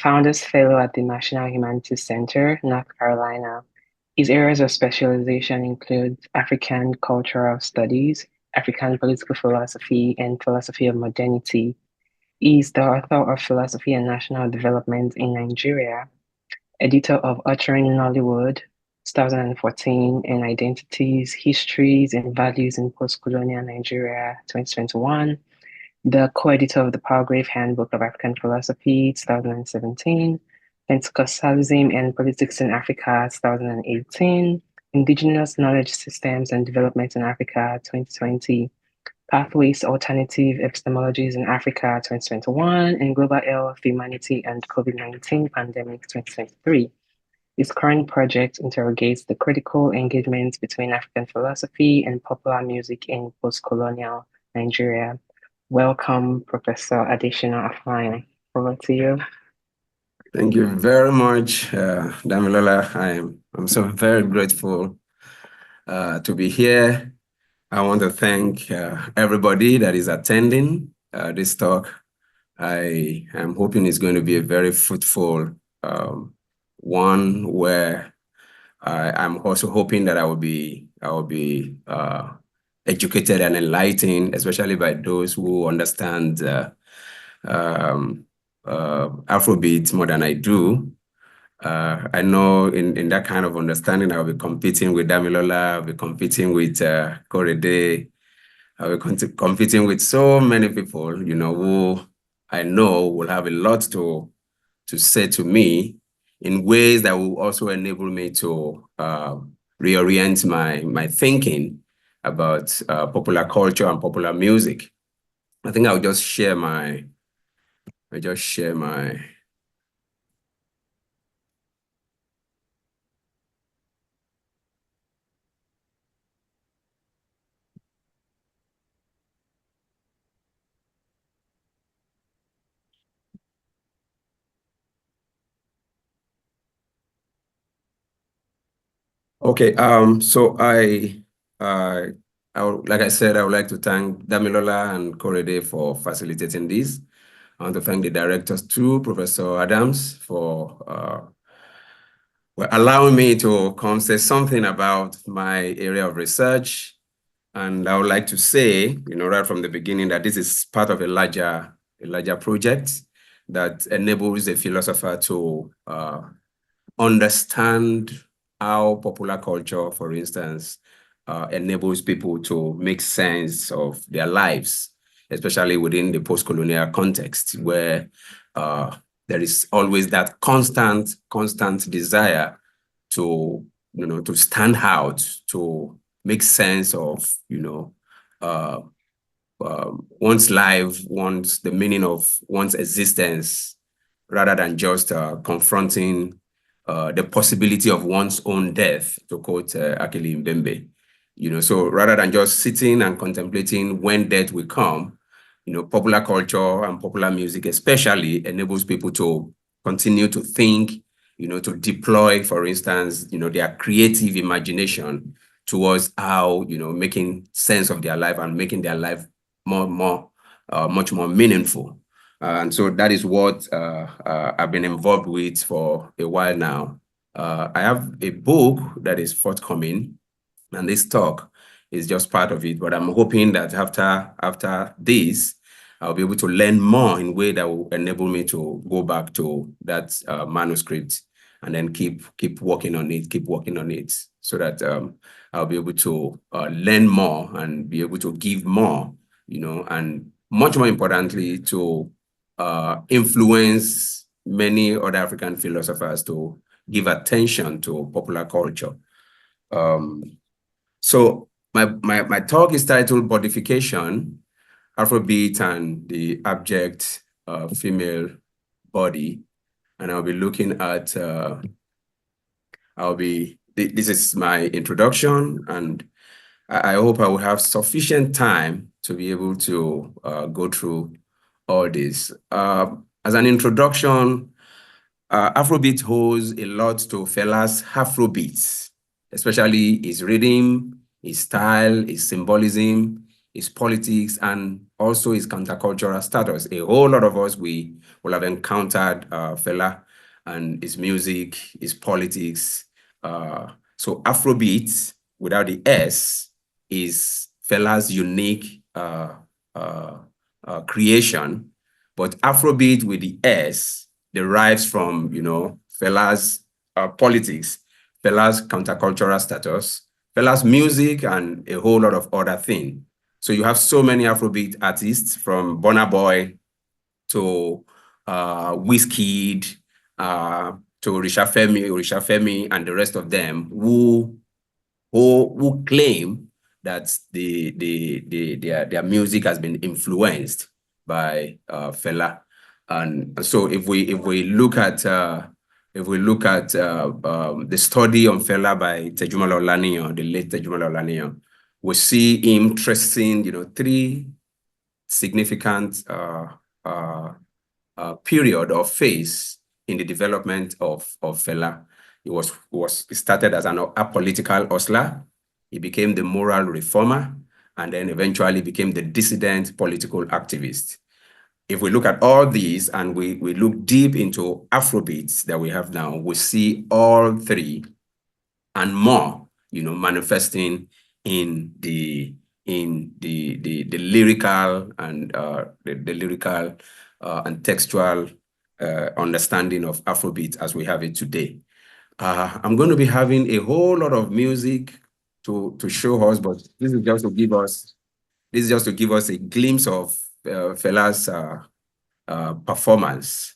Founders Fellow at the National Humanities Center, North Carolina. His areas of specialization include African cultural studies, African political philosophy, and philosophy of modernity. He is the author of Philosophy and National Development in Nigeria, editor of Uttering Nollywood, 2014, and Identities, Histories, and Values in Post-Colonial Nigeria, 2021, the co-editor of the Palgrave Handbook of African Philosophy, 2017, Pentecostalism and Politics in Africa, 2018, Indigenous Knowledge Systems and Development in Africa, 2020, Pathways to Alternative Epistemologies in Africa, 2021, and Global Health, Humanity, and COVID-19 Pandemic, 2023. His current project interrogates the critical engagement between African philosophy and popular music in post-colonial Nigeria. Welcome, Professor Adeshina Afolayan. Over to you. Thank you very much, Damilola. I'm so very grateful to be here. I want to thank everybody that is attending this talk. I am hoping it's going to be a very fruitful one, where I'm also hoping that I will be educated and enlightened, especially by those who understand Afrobeats more than I do. I know in that kind of understanding, I'll be competing with Damilola, I'll be competing with Korede, I'll be competing with so many people, who I know will have a lot to say to me in ways that will also enable me to reorient my thinking about popular culture and popular music. I think I'll just share my Okay, so like I said, I would like to thank Damilola and Korede for facilitating this. I want to thank the directors too, Professor Adams, for allowing me to come say something about my area of research. And I would like to say, right from the beginning, that this is part of a larger project that enables a philosopher to understand how popular culture, for instance, enables people to make sense of their lives, especially within the post-colonial context, where there is always that constant desire to, to stand out, to make sense of, one's life, the meaning of one's existence, rather than just confronting the possibility of one's own death, to quote Akili Mbembe. So rather than just sitting and contemplating when death will come, popular culture and popular music especially enables people to continue to think, to deploy, for instance, their creative imagination towards how, making sense of their life and making their life much more meaningful. And so that is what I've been involved with for a while now. I have a book that is forthcoming, and this talk is just part of it. But I'm hoping that after this, I'll be able to learn more in a way that will enable me to go back to that manuscript and then keep working on it, so that I'll be able to learn more and be able to give more, and much more importantly, to influence many other African philosophers to give attention to popular culture. So my talk is titled Bodification, Afrobeat and the Abject Female Body. And I'll be looking at, this is my introduction, and I hope I will have sufficient time to be able to go through all this. As an introduction, Afrobeat holds a lot to Fela's Afrobeats, especially his rhythm, his style, his symbolism, his politics, and also his countercultural status. A whole lot of us, we will have encountered Fela and his music, his politics. So Afrobeats, without the S, is Fela's unique creation, but Afrobeat with the S derives from, Fela's politics, Fela's countercultural status, Fela's music, and a whole lot of other things. So you have so many Afrobeat artists, from Burna Boy to Wizkid, to Orisha Femi, and the rest of them, who claim that their music has been influenced by Fela. And so if we look at the study on Fela by Tejumala Olaniyan, the late Tejumala Olaniyan, we see him tracing, three significant period or phase in the development of Fela. He started as an apolitical hustler. He became the moral reformer, and then eventually became the dissident political activist. If we look at all these and we look deep into Afrobeats that we have now, we see all three and more, manifesting in the lyrical and the lyrical and textual understanding of Afrobeat as we have it today. I'm going to be having a whole lot of music to show us, but this is just to give us a glimpse of Fela's performance.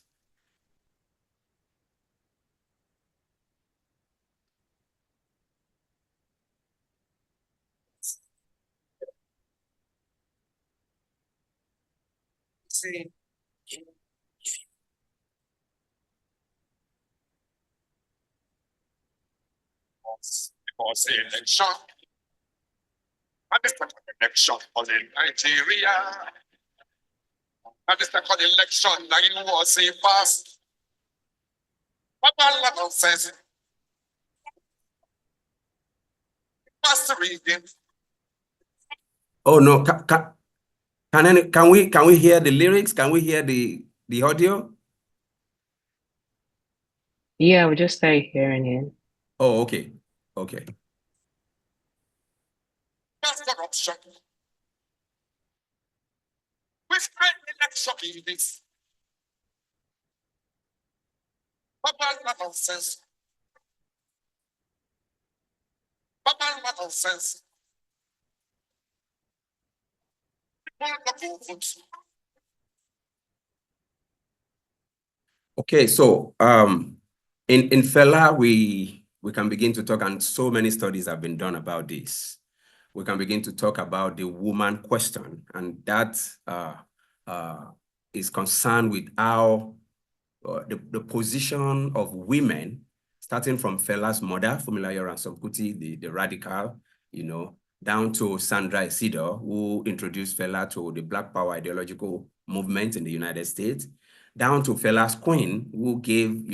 See. Because election, and this time election was in Nigeria, and this time election, like it was a fast. Papa level says, fast reading. Oh no, can we hear the lyrics? Can we hear the audio? Yeah, we just started hearing it. Oh, okay. Okay. That's corruption. Which kind of election is this? Papa level says, Papa level says, people look vote. Okay, so in Fela, we can begin to talk, and so many studies have been done about this. We can begin to talk about the woman question, and that is concerned with how the position of women, starting from Fela's mother, Funmilayo Ransome Kuti, the radical, down to Sandra Isidore, who introduced Fela to the Black Power ideological movement in the United States, down to Fela's queen, who gave,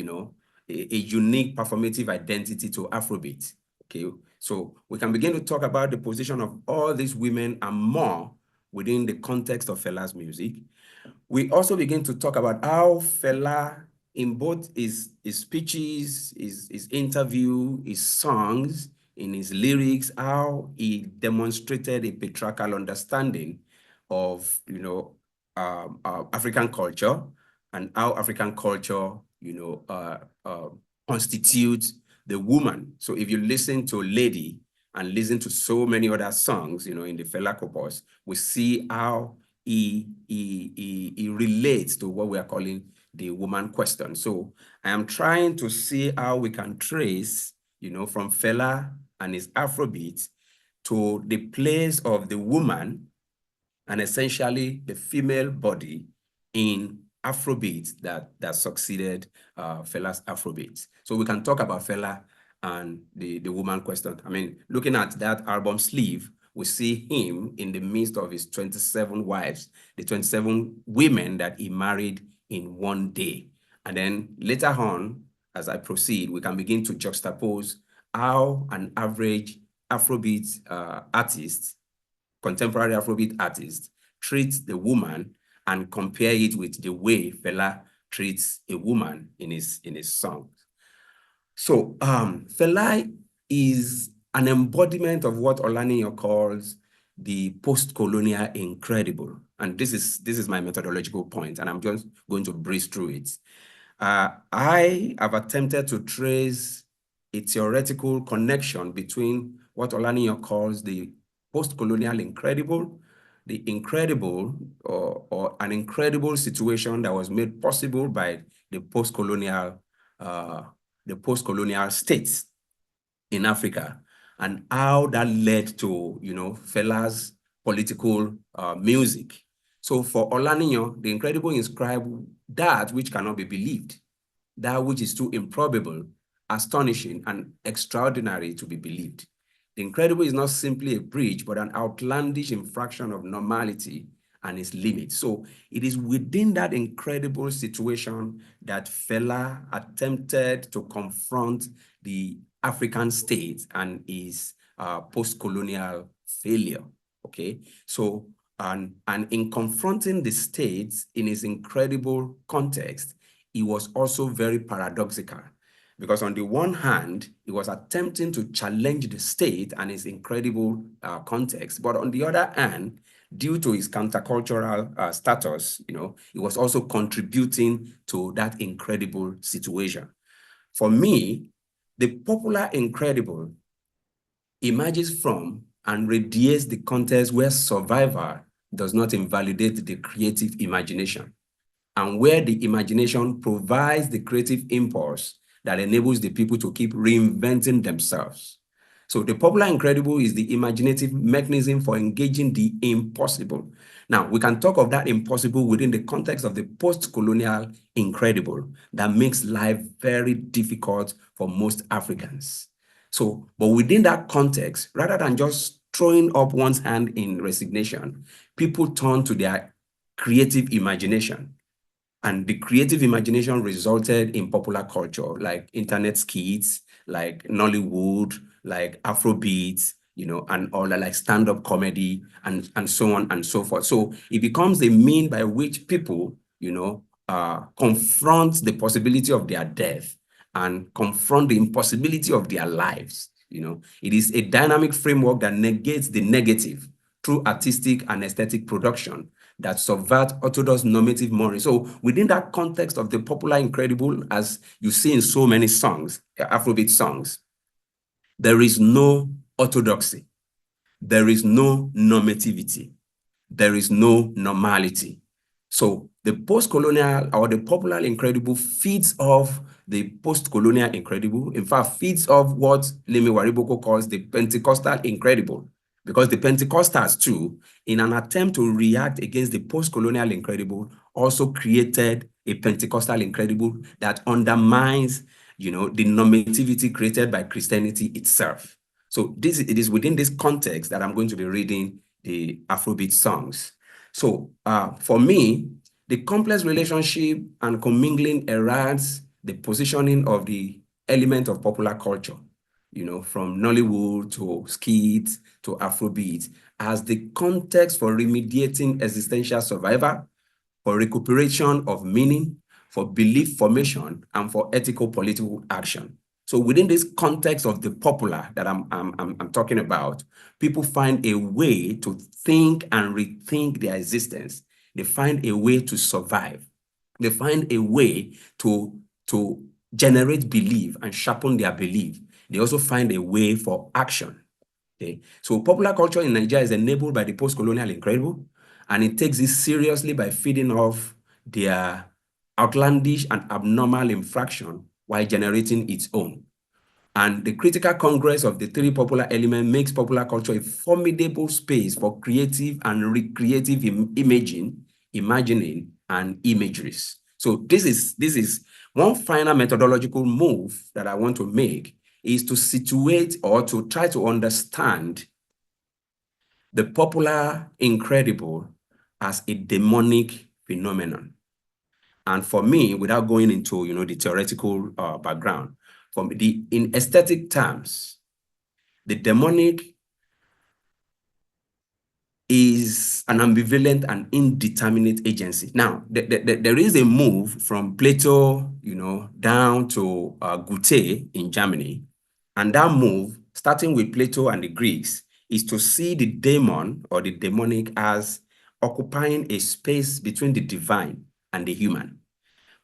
a unique performative identity to Afrobeat. Okay, so we can begin to talk about the position of all these women and more within the context of Fela's music. We also begin to talk about how Fela, in both his speeches, his interview, his songs, in his lyrics, how he demonstrated a patriarchal understanding of, African culture, and how African culture, constitutes the woman. So if you listen to Lady and listen to so many other songs, in the Fela corpus, we see how he relates to what we are calling the woman question. So I am trying to see how we can trace, from Fela and his Afrobeat to the place of the woman and essentially the female body in Afrobeat that succeeded Fela's Afrobeat. So we can talk about Fela and the woman question. I mean, looking at that album sleeve, we see him in the midst of his 27 wives, the 27 women that he married in one day. And then later on, as I proceed, we can begin to juxtapose how an average Afrobeat artist contemporary Afrobeat artists treat the woman and compare it with the way Fela treats a woman in his songs. So Fela is an embodiment of what Olaniyan calls the post-colonial incredible. And this is my methodological point, and I'm just going to breeze through it. I have attempted to trace a theoretical connection between what Olaniyan calls the post-colonial incredible, the incredible or an incredible situation that was made possible by the post-colonial states in Africa, and how that led to, Fela's political music. So for Olaniyan, the incredible inscribed that which cannot be believed, that which is too improbable, astonishing, and extraordinary to be believed. The incredible is not simply a breach, but an outlandish infraction of normality and its limits. So it is within that incredible situation that Fela attempted to confront the African state and his post-colonial failure, okay? So, and in confronting the states in his incredible context, he was also very paradoxical, because on the one hand, he was attempting to challenge the state and its incredible context, but on the other hand, due to his countercultural status, he was also contributing to that incredible situation. For me, the popular incredible emerges from and radiates the context where survival does not invalidate the creative imagination, and where the imagination provides the creative impulse that enables the people to keep reinventing themselves. So the popular incredible is the imaginative mechanism for engaging the impossible. Now, we can talk of that impossible within the context of the post-colonial incredible that makes life very difficult for most Africans. So, but within that context, rather than just throwing up one's hand in resignation, people turn to their creative imagination. And the creative imagination resulted in popular culture, like internet skits, like Nollywood, like Afrobeats, and all that, like stand-up comedy, and so on and so forth. So it becomes a mean by which people, confront the possibility of their death and confront the impossibility of their lives. It is a dynamic framework that negates the negative through artistic and aesthetic production that subvert orthodox normative morals. So within that context of the popular incredible, as you see in so many songs, Afrobeat songs, there is no orthodoxy, there is no normativity, there is no normality. So the post-colonial or the popular incredible feeds off the post-colonial incredible, in fact, feeds off what Lemi Wariboko calls the Pentecostal incredible, because the Pentecostals too, in an attempt to react against the post-colonial incredible, also created a Pentecostal incredible that undermines, the normativity created by Christianity itself. So it is within this context that I'm going to be reading the Afrobeat songs. So for me, the complex relationship and commingling erodes the positioning of the element of popular culture, from Nollywood to skits to Afrobeat, as the context for remediating existential survival, for recuperation of meaning, for belief formation, and for ethical political action. So within this context of the popular that I'm talking about, people find a way to think and rethink their existence. They find a way to survive. They find a way to generate belief and sharpen their belief. They also find a way for action. Okay? So popular culture in Nigeria is enabled by the post-colonial incredible, and it takes this seriously by feeding off their outlandish and abnormal infraction while generating its own. And the critical congress of the three popular elements makes popular culture a formidable space for creative and recreative imaging, imagining, and imageries. So this is one final methodological move that I want to make, is to situate or to try to understand the popular incredible as a demonic phenomenon. And for me, without going into the theoretical background, in aesthetic terms, the demonic is an ambivalent and indeterminate agency. Now, there is a move from Plato, down to Goethe in Germany, and that move, starting with Plato and the Greeks, is to see the daemon or the demonic as occupying a space between the divine and the human.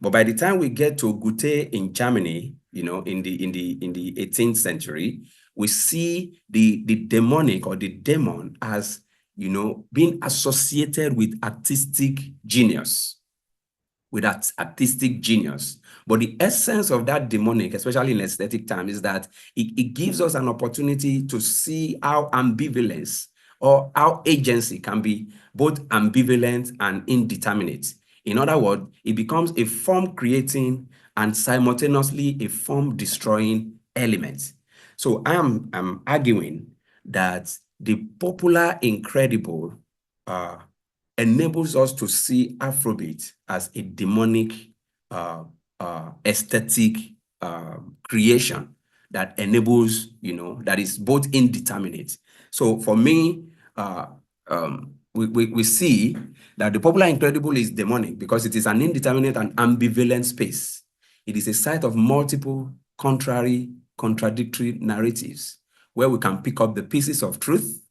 But by the time we get to Goethe in Germany, in the 18th century, we see the demonic or the demon as being associated with artistic genius, But the essence of that demonic, especially in aesthetic terms, is that it gives us an opportunity to see how ambivalence or how agency can be both ambivalent and indeterminate. In other words, it becomes a form-creating and simultaneously a form-destroying element. So I'm arguing that the popular incredible enables us to see Afrobeat as a demonic aesthetic creation that enables, that is both indeterminate. So for me, we see that the popular incredible is demonic because it is an indeterminate and ambivalent space. It is a site of multiple contradictory narratives where we can pick up the pieces of truth,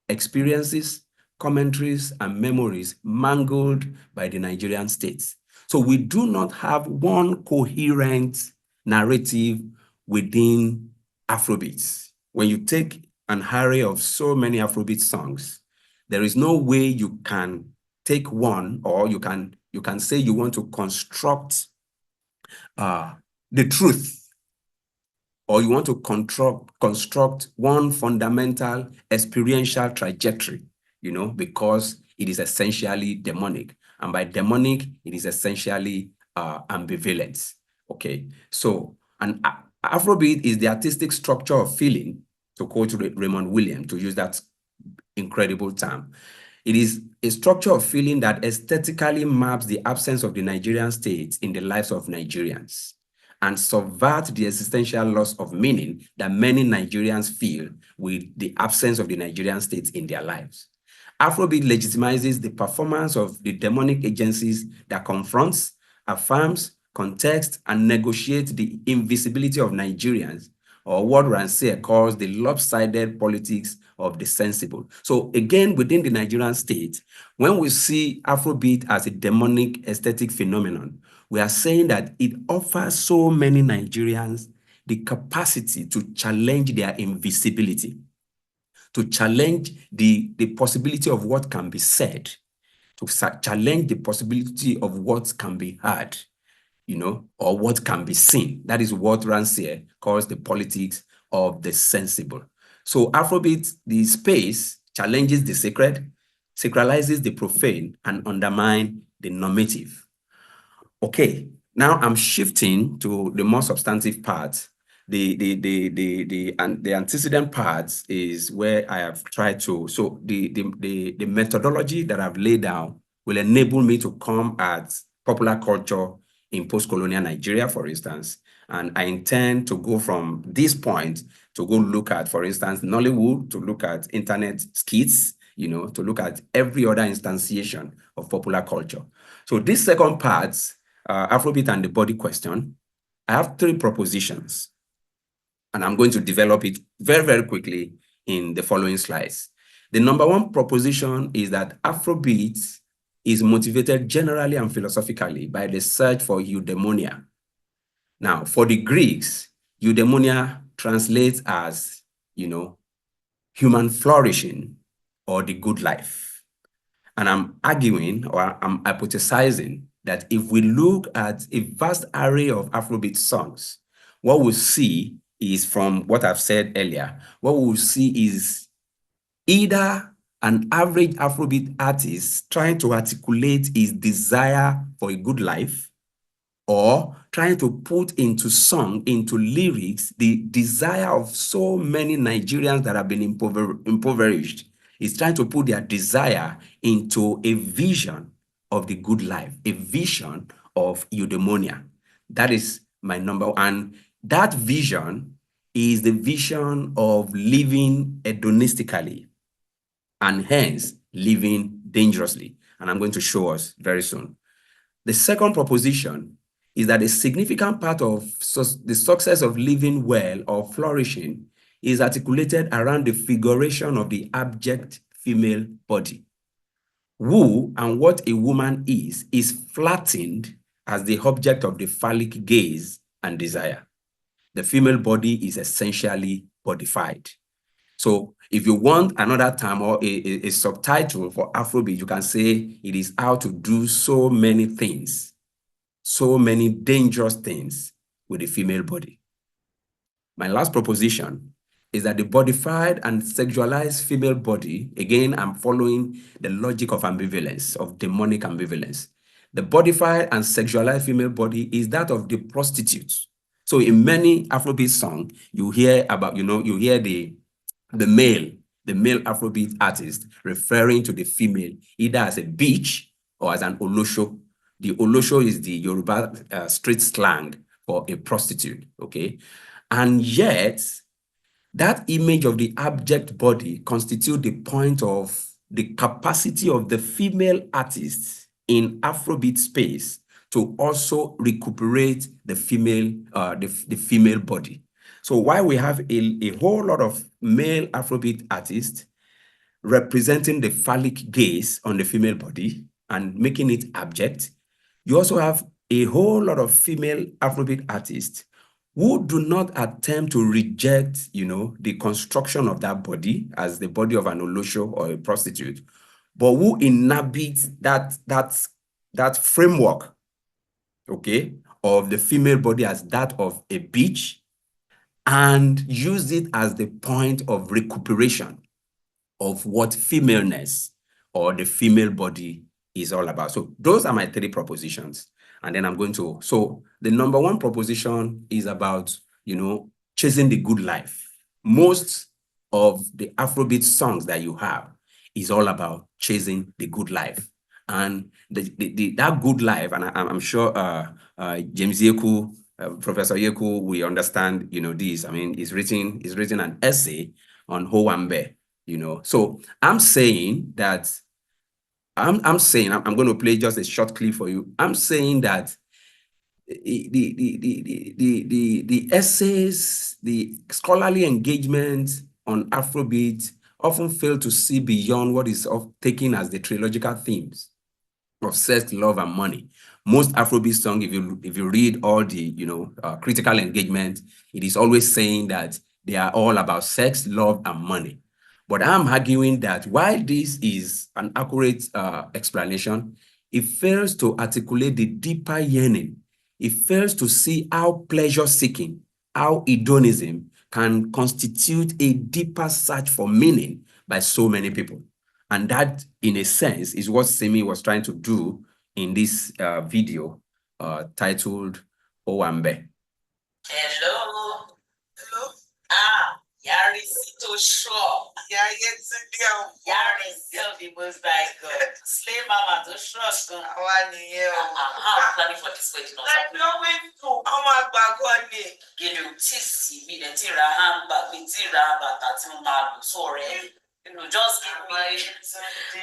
experiences, commentaries, and memories mangled by the Nigerian state. So we do not have one coherent narrative within Afrobeats. When you take an array of so many Afrobeat songs, there is no way you can take one, or you can say you want to construct the truth, or you want to construct one fundamental experiential trajectory, because it is essentially demonic. And by demonic, it is essentially ambivalence. Okay, so an Afrobeat is the artistic structure of feeling, to quote Raymond Williams, to use that incredible term. It is a structure of feeling that aesthetically maps the absence of the Nigerian state in the lives of Nigerians and subvert the existential loss of meaning that many Nigerians feel with the absence of the Nigerian state in their lives. Afrobeat legitimizes the performance of the demonic agencies that confronts, affirms, contexts, and negotiates the invisibility of Nigerians, or what Rancière calls the lopsided politics of the sensible. So again, within the Nigerian state, when we see Afrobeat as a demonic aesthetic phenomenon, we are saying that it offers so many Nigerians the capacity to challenge their invisibility, to challenge the possibility of what can be said, to challenge the possibility of what can be heard, or what can be seen. That is what Rancière calls the politics of the sensible. So Afrobeat, the space, challenges the sacred, sacralizes the profane, and undermines the normative. Okay, now I'm shifting to the more substantive part. The antecedent part is where I have tried to, so the methodology that I've laid down will enable me to come at popular culture in post-colonial Nigeria, for instance. And I intend to go from this point to go look at, for instance, Nollywood, to look at internet skits, to look at every other instantiation of popular culture. So this second part, Afrobeat and the body question, I have 3 propositions, and I'm going to develop it very, very quickly in the following slides. The number 1 proposition is that Afrobeat is motivated generally and philosophically by the search for eudaimonia. Now, for the Greeks, eudaimonia translates as, human flourishing or the good life. And I'm arguing, or I'm hypothesizing, that if we look at a vast array of Afrobeat songs, what we'll see is, from what I've said earlier, what we'll see is either an average Afrobeat artist trying to articulate his desire for a good life, or trying to put into song, into lyrics, the desire of so many Nigerians that have been impoverished. Is trying to put their desire into a vision of the good life, a vision of eudaimonia. That is my number 1. And that vision is the vision of living hedonistically, and hence living dangerously. And I'm going to show us very soon. The second proposition is that a significant part of the success of living well or flourishing is articulated around the figuration of the abject female body. Who and what a woman is flattened as the object of the phallic gaze and desire. The female body is essentially bodified. So if you want another term or a subtitle for Afrobeat, you can say it is how to do so many things, so many dangerous things with the female body. My last proposition is that the bodified and sexualized female body, again, I'm following the logic of ambivalence, of demonic ambivalence. The bodified and sexualized female body is that of the prostitute. So in many Afrobeat songs, you hear about, you hear the male Afrobeat artist referring to the female either as a bitch or as an olosho. The olosho is the Yoruba street slang for a prostitute, okay? And yet, that image of the abject body constitutes the point of the capacity of the female artists in Afrobeat space to also recuperate the female, the female body. So while we have a whole lot of male Afrobeat artists representing the phallic gaze on the female body and making it abject, you also have a whole lot of female Afrobeat artists who do not attempt to reject, the construction of that body as the body of an olosho or a prostitute, but who inhabit that framework, okay, of the female body as that of a bitch, and use it as the point of recuperation of what femaleness or the female body is all about. So those are my 3 propositions. And then I'm going to, so the number 1 proposition is about, chasing the good life. Most of the Afrobeat songs that you have is all about chasing the good life. And that good life, and I'm sure James Yeku, Professor Yeku, we understand, this. I mean, he's written an essay on Howambe, So I'm saying that, I'm going to play just a short clip for you. I'm saying that the essays, the scholarly engagement on Afrobeat often fail to see beyond what is taken as the trilogical themes of sex, love, and money. Most Afrobeat songs, if you read all the critical engagement, it is always saying that they are all about sex, love, and money. But I'm arguing that while this is an accurate explanation, it fails to articulate the deeper yearning. It fails to see how pleasure-seeking, how hedonism can constitute a deeper search for meaning by so many people. And that, in a sense, is what Simi was trying to do in this video titled Owambe. Hello. Hello. Yarisito Shaw. Yaris, the most like slay mama to trust. I'm planning for this wedding. I know when to. I'm back on me. Get you tissy, me the tira hamba, me tira that's my sorry. Just give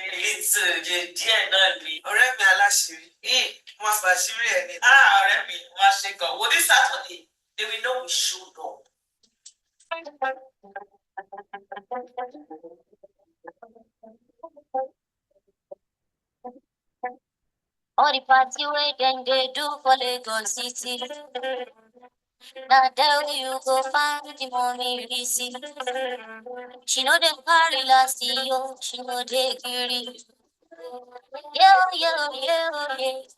me little dear Dudley. Already, Alashi. Mabashiri, already, Mashika. What is Saturday? They will know we showed up. All the party way then they do for Lagos City. Now there you go find the mommy receipt. She know them carry last year, she know they carry. Yeah,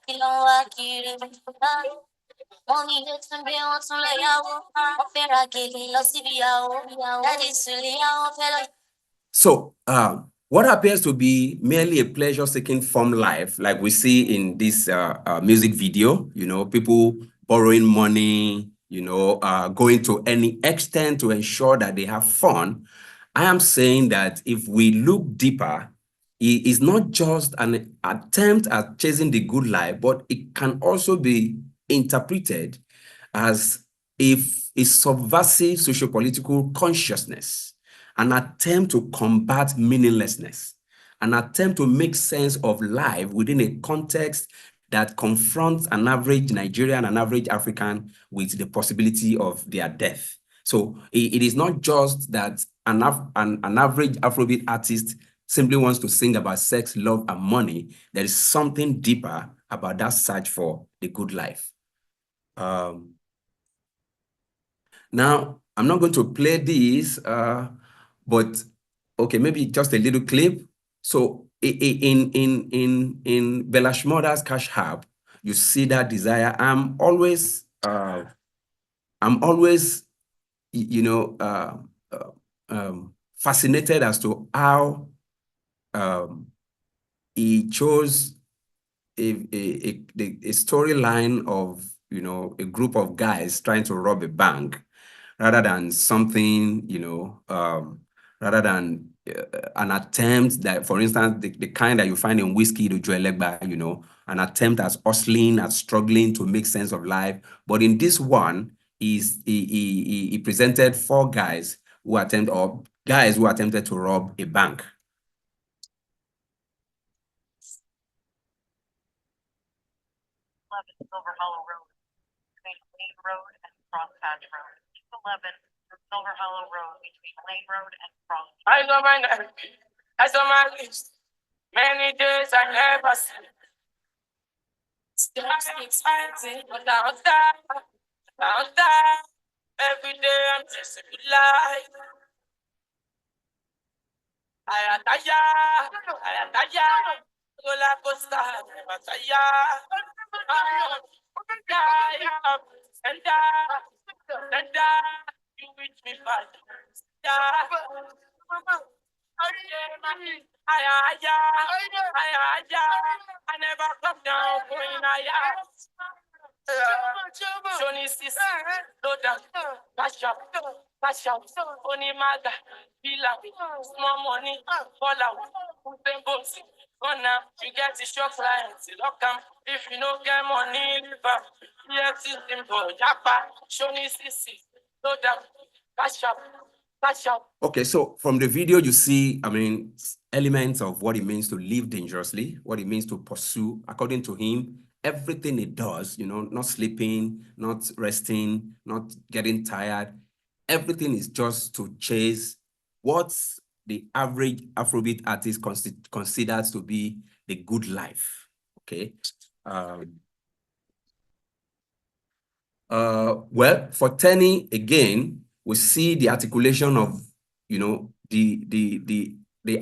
killing what kiri. Mommy gets some be on some layout. Opera gigi, lost to be out. That is silly, fella. So, what appears to be merely a pleasure-seeking form life, like we see in this music video, people borrowing money, going to any extent to ensure that they have fun. I am saying that if we look deeper, it is not just an attempt at chasing the good life, but it can also be interpreted as if a subversive sociopolitical consciousness, an attempt to combat meaninglessness, an attempt to make sense of life within a context that confronts an average Nigerian, an average African with the possibility of their death. So it is not just that an average Afrobeat artist simply wants to sing about sex, love, and money. There is something deeper about that search for the good life. Now, I'm not going to play this, but okay, maybe just a little clip. So in Bella Shmurda's Cash App, you see that desire. I'm always, you know, fascinated as to how he chose a storyline of, you know, a group of guys trying to rob a bank, rather than something, you know, rather than an attempt that, for instance, the kind that you find in Whiskey to Joe Elegba, you know, an attempt at hustling, at struggling to make sense of life. But in this one, he presented 4 guys who attempted to rob a bank. Silver Hollow Road, between Lane Road and Crosspatch Road. 11 Silver Hollow Road, between Lane Road and Crosspatch. I know my name. I saw my list. Many days I never sleep. Still exciting, but I'm tired. I'm tired. Every day I'm just a good life. I am tired. Roller coaster, never tired. And you reach me back. I never come down, going higher. Johnny Sis, Loda, Cash Up, Only Maga, Villa, small money, fall out, bones. Now you get the shop clients, lock them. If you don't get money, leave them. Yes, it's simple. Japa, Johnny Sis, Loda, Cash Up. Okay, so from the video, you see, I mean, elements of what it means to live dangerously, what it means to pursue. According to him, everything it does, you know, not sleeping, not resting, not getting tired, everything is just to chase what the average Afrobeat artist considers to be the good life, okay? Well, for Tenny, again, we see the articulation of, you know, the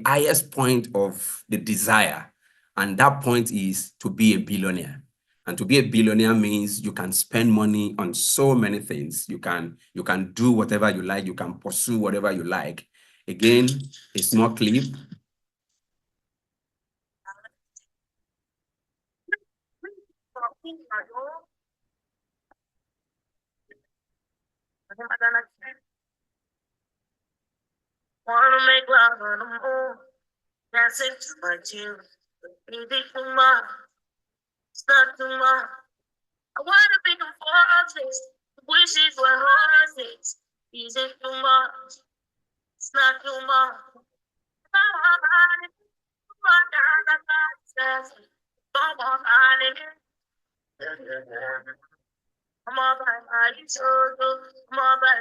highest point of the desire. And that point is to be a billionaire. And to be a billionaire means you can spend money on so many things. You can do whatever you like. You can pursue whatever you like. Again, a small clip. Wanna make love on the moon, dancing to my tune. Baby, too much, it's not too much. I wanna be the fortress, wishes were horses. Is it too much? It's not too much.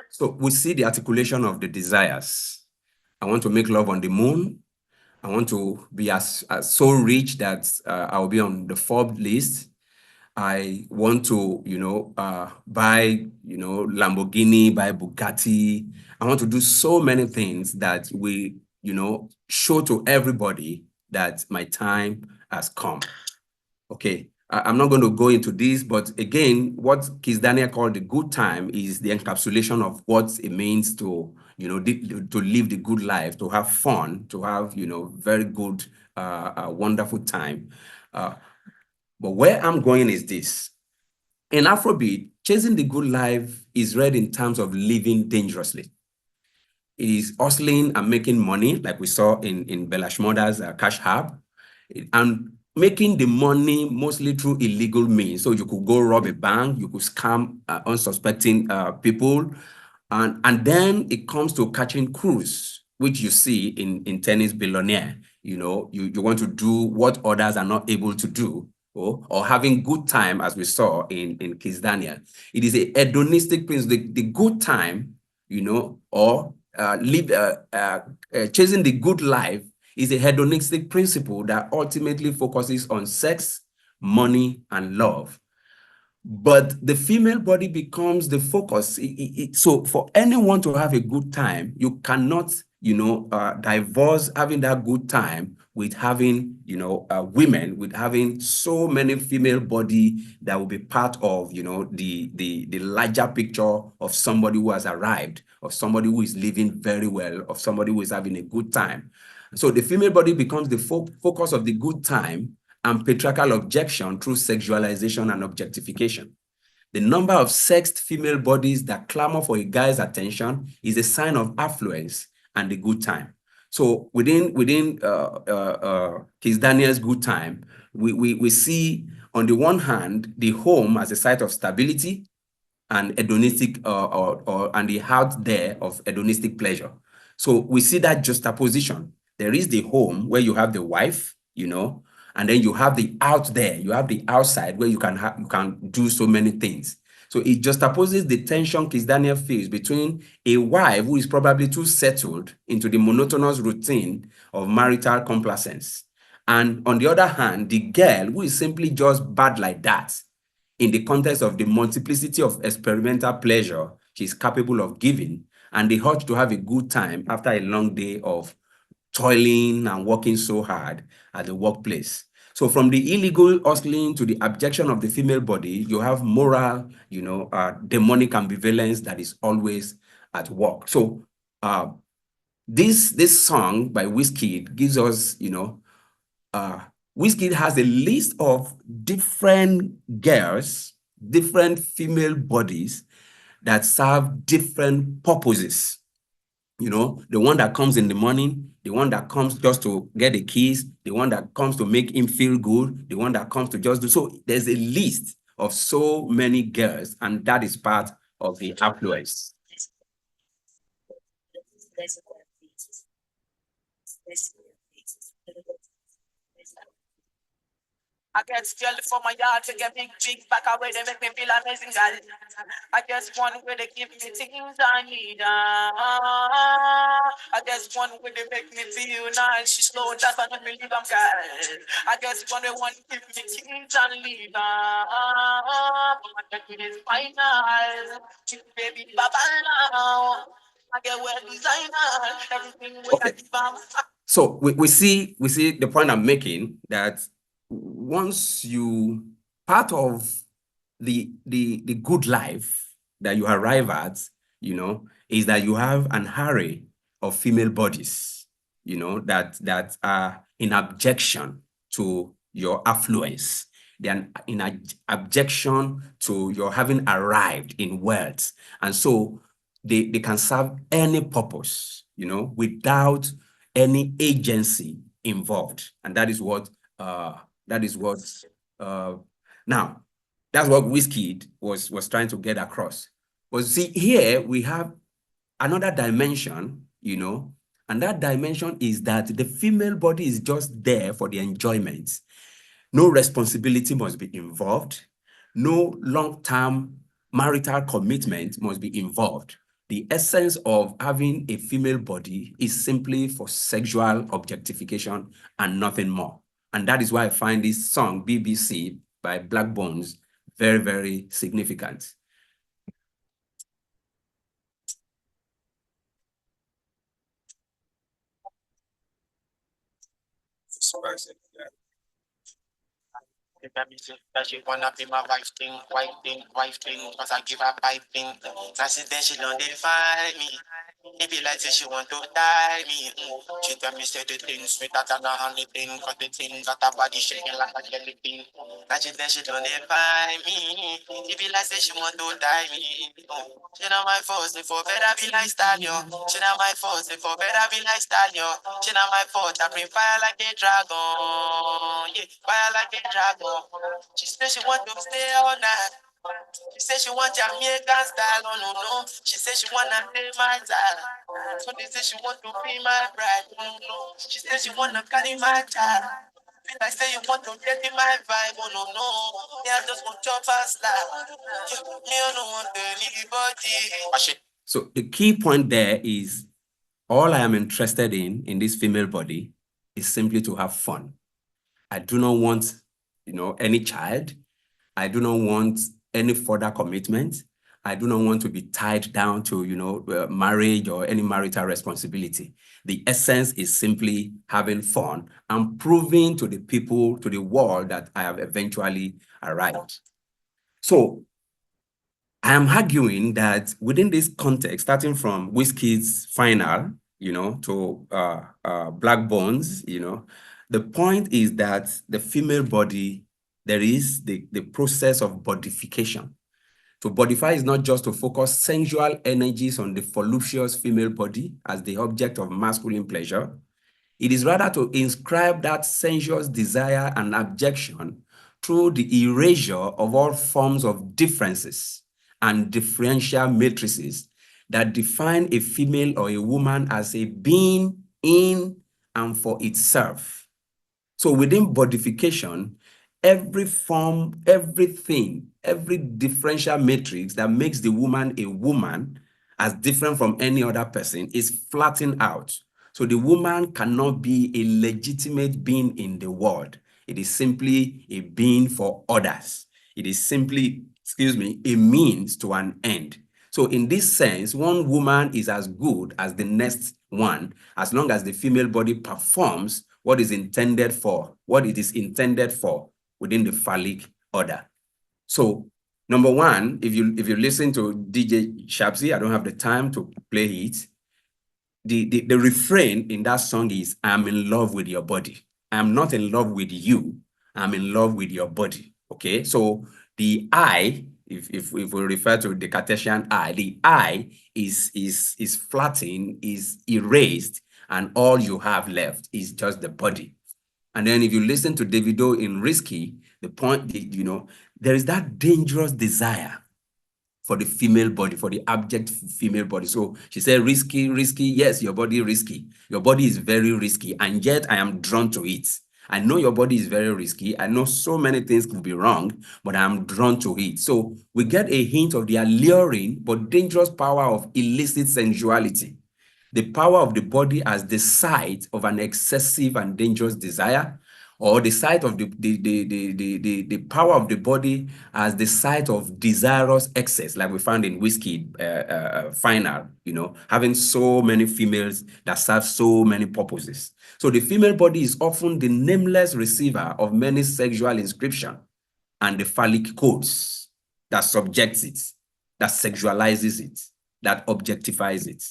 So we see the articulation of the desires. I want to make love on the moon. I want to be as so rich that I'll be on the Forbes list. I want to, you know, buy, you know, Lamborghini, buy Bugatti. I want to do so many things that we, you know, show to everybody that my time has come. Okay, I'm not going to go into this, but again, what Kiss Daniel called the good time is the encapsulation of what it means to, you know, to live the good life, to have fun, to have, you know, very good, wonderful time. But where I'm going is this. In Afrobeat, chasing the good life is read in terms of living dangerously. It is hustling and making money, like we saw in Bella Shmurda's Cash App, and making the money mostly through illegal means. So you could go rob a bank, you could scam unsuspecting people, and then it comes to catching crews, which you see in Tenny's Billionaire. you want to do what others are not able to do, or having good time, as we saw in Kiss Daniel. It is a hedonistic principle, the good time, or chasing the good life is a hedonistic principle that ultimately focuses on sex, money, and love. But the female body becomes the focus. So for anyone to have a good time, you cannot, divorce having that good time with having, women, with having so many female body that will be part of, the larger picture of somebody who has arrived, of somebody who is living very well, of somebody who is having a good time. So the female body becomes the focus of the good time and patriarchal objection through sexualization and objectification. The number of sexed female bodies that clamor for a guy's attention is a sign of affluence and the good time. So within Kiss Daniel's good time, we see on the one hand the home as a site of stability and hedonistic and the out there of hedonistic pleasure. So we see that juxtaposition. There is the home where you have the wife, and then you have the out there, you have the outside where you can do so many things. So it juxtaposes the tension Kiss Daniel feels between a wife who is probably too settled into the monotonous routine of marital complacence, and on the other hand, the girl who is simply just bad like that in the context of the multiplicity of experimental pleasure she's capable of giving, and the urge to have a good time after a long day of toiling and working so hard at the workplace. So from the illegal hustling to the abjection of the female body, you have moral, demonic ambivalence that is always at work. So this song by Wizkid gives us, Wizkid has a list of different girls, different female bodies that serve different purposes. The one that comes in the morning, the one that comes just to get the keys, the one that comes to make him feel good, the one that comes to just do. So there's a list of so many girls, and that is part of the affluence. I get scared for my yard to get big back away, they make me feel amazing, girl. I just want where they give me things I need. I just want where they make me feel nice. She slow down, but I believe I'm girl. I just want to give me things I need. My jacket is final. Baby, baba now. I get well designer. Everything we I give them. So we see the point I'm making, that once you, part of the good life that you arrive at, is that you have an array of female bodies, that are in abjection to your affluence. They are in abjection to your having arrived in wealth. And so they can serve any purpose, without any agency involved. And that is what now that's what Wizkid was trying to get across. But see, here we have another dimension, and that dimension is that the female body is just there for the enjoyment. No responsibility must be involved. No long-term marital commitment must be involved. The essence of having a female body is simply for sexual objectification and nothing more. And that is why I find this song, BBC by Black Bones, very, very significant. That she wanna be my wife thing, cause I give her piping. Now she then she don't define me. It be like say she want to die me. She tell me say the things sweeter than a honey thing, cause the thing got her body shaking like a jelly bean. Now she then she don't define me. It be like say she want to die me. She not my fault, say for better be like stallion. She not my fault, say for better be like stallion. She not my fault, I bring fire like a dragon. Yeah, fire like a dragon. She said she want to stay all night. She said she want Jamaican style, oh no no. She said she wanna play my style. So they say she want to be my bride, oh no no. She said she wanna carry my child. Feel like say you want to get in my vibe, oh no no. Yeah, I just want your fast life. Me I don't want anybody. So the key point there is all I am interested in this female body is simply to have fun. I do not want, any child. I do not want any further commitment. I do not want to be tied down to, marriage or any marital responsibility. The essence is simply having fun and proving to the people, to the world, that I have eventually arrived. So I am arguing that within this context, starting from Wizkid's Final, to Black Bones, the point is that the female body, there is the process of bodification. To bodify is not just to focus sensual energies on the voluptuous female body as the object of masculine pleasure. It is rather to inscribe that sensuous desire and abjection through the erasure of all forms of differences and differential matrices that define a female or a woman as a being in and for itself. So within bodification, every form, everything, every differential matrix that makes the woman a woman as different from any other person is flattened out. So the woman cannot be a legitimate being in the world. It is simply a being for others. It is simply, a means to an end. So in this sense, one woman is as good as the next one, as long as the female body performs what is intended for, what it is intended for within the phallic order. So number one, if you listen to DJ Shabzi, I don't have the time to play it. The refrain in that song is, I'm in love with your body. I'm not in love with you. I'm in love with your body. Okay, so the I, if we refer to the Cartesian I, the I is flattened, is erased, and all you have left is just the body. And then if you listen to Davido in Risky, the point, there is that dangerous desire for the female body, for the abject female body. So she said, risky, yes, your body risky. Your body is very risky, and yet I am drawn to it. I know your body is very risky. I know so many things could be wrong, but I'm drawn to it. So we get a hint of the alluring but dangerous power of illicit sensuality. The power of the body as the site of an excessive and dangerous desire, or the site of the power of the body as the site of desirous excess, like we found in Wizkid Final, having so many females that serve so many purposes. So the female body is often the nameless receiver of many sexual inscription and the phallic codes that subjects it, that sexualizes it, that objectifies it.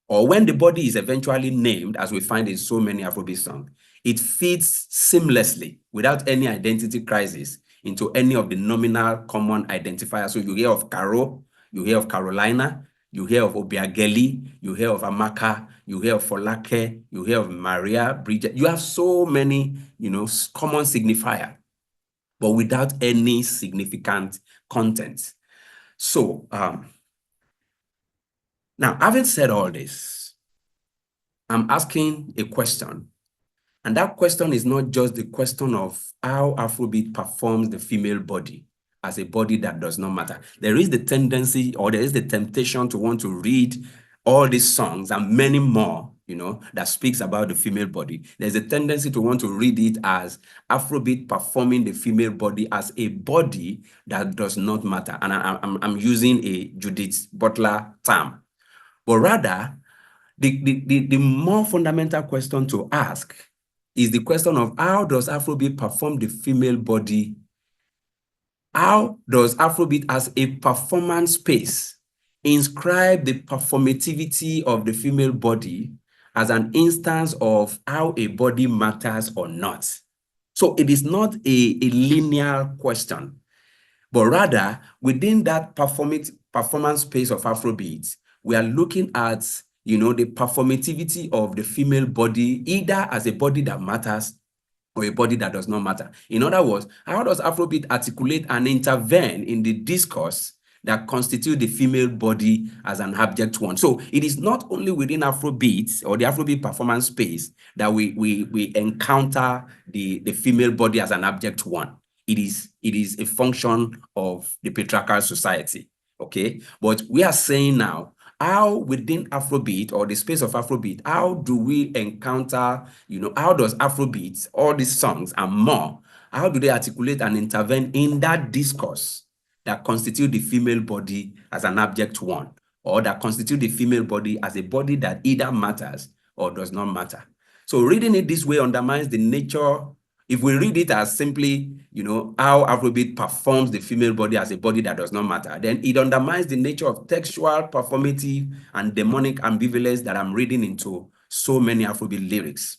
Or when the body is eventually named, as we find in so many Afrobeat songs, it fits seamlessly without any identity crisis into any of the nominal common identifiers. So you hear of Caro, you hear of Carolina, you hear of Obiageli, you hear of Amaka, you hear of Folake, you hear of Maria, Bridget. You have so many, common signifier, but without any significant content. So, now, having said all this, I'm asking a question. And that question is not just the question of how Afrobeat performs the female body as a body that does not matter. There is the tendency, or there is the temptation to want to read all these songs and many more, that speaks about the female body. There's a tendency to want to read it as Afrobeat performing the female body as a body that does not matter. And I'm using a Judith Butler term. But rather, the more fundamental question to ask is the question of how does Afrobeat perform the female body? How does Afrobeat as a performance space inscribe the performativity of the female body as an instance of how a body matters or not? So it is not a linear question, but rather within that performance space of Afrobeat, we are looking at, the performativity of the female body, either as a body that matters or a body that does not matter. In other words, how does Afrobeat articulate and intervene in the discourse that constitute the female body as an abject one? So it is not only within Afrobeat or the Afrobeat performance space that we encounter the female body as an abject one. It is a function of the patriarchal society, okay? But we are saying now, how within Afrobeat or the space of Afrobeat, how do we encounter, how does Afrobeat, all these songs and more, how do they articulate and intervene in that discourse that constitute the female body as an abject one, or that constitute the female body as a body that either matters or does not matter? So reading it this way undermines the nature. If we read it as simply, how Afrobeat performs the female body as a body that does not matter, then it undermines the nature of textual, performative, and demonic ambivalence that I'm reading into so many Afrobeat lyrics.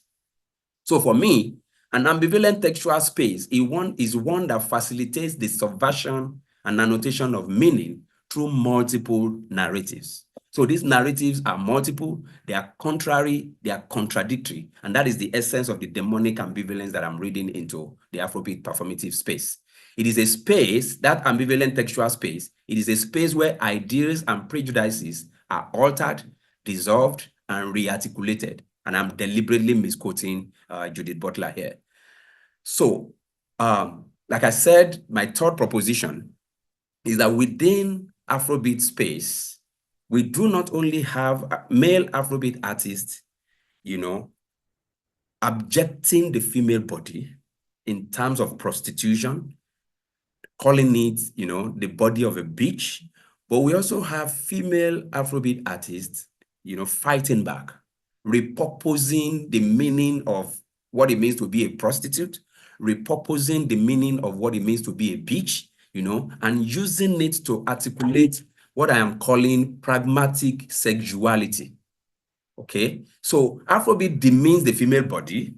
So for me, an ambivalent textual space is one that facilitates the subversion and annotation of meaning through multiple narratives. So these narratives are multiple, they are contrary, they are contradictory, and that is the essence of the demonic ambivalence that I'm reading into the Afrobeat performative space. It is a space, that ambivalent textual space, it is a space where ideas and prejudices are altered, dissolved, and re-articulated. And I'm deliberately misquoting Judith Butler here. So, like I said, my third proposition is that within Afrobeat space, we do not only have male Afrobeat artists, abjecting the female body in terms of prostitution, calling it, the body of a bitch, but we also have female Afrobeat artists, fighting back, repurposing the meaning of what it means to be a prostitute, repurposing the meaning of what it means to be a bitch, and using it to articulate what I am calling pragmatic sexuality. Okay, so Afrobeat demeans the female body,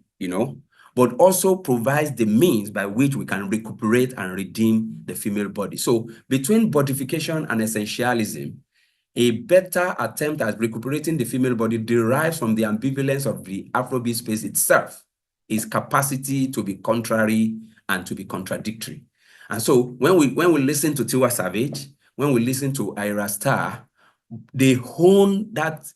but also provides the means by which we can recuperate and redeem the female body. So between bodification and essentialism, a better attempt at recuperating the female body derives from the ambivalence of the Afrobeat space itself, its capacity to be contrary and to be contradictory. And so when we listen to Tiwa Savage, when we listen to Ira Star, they hone that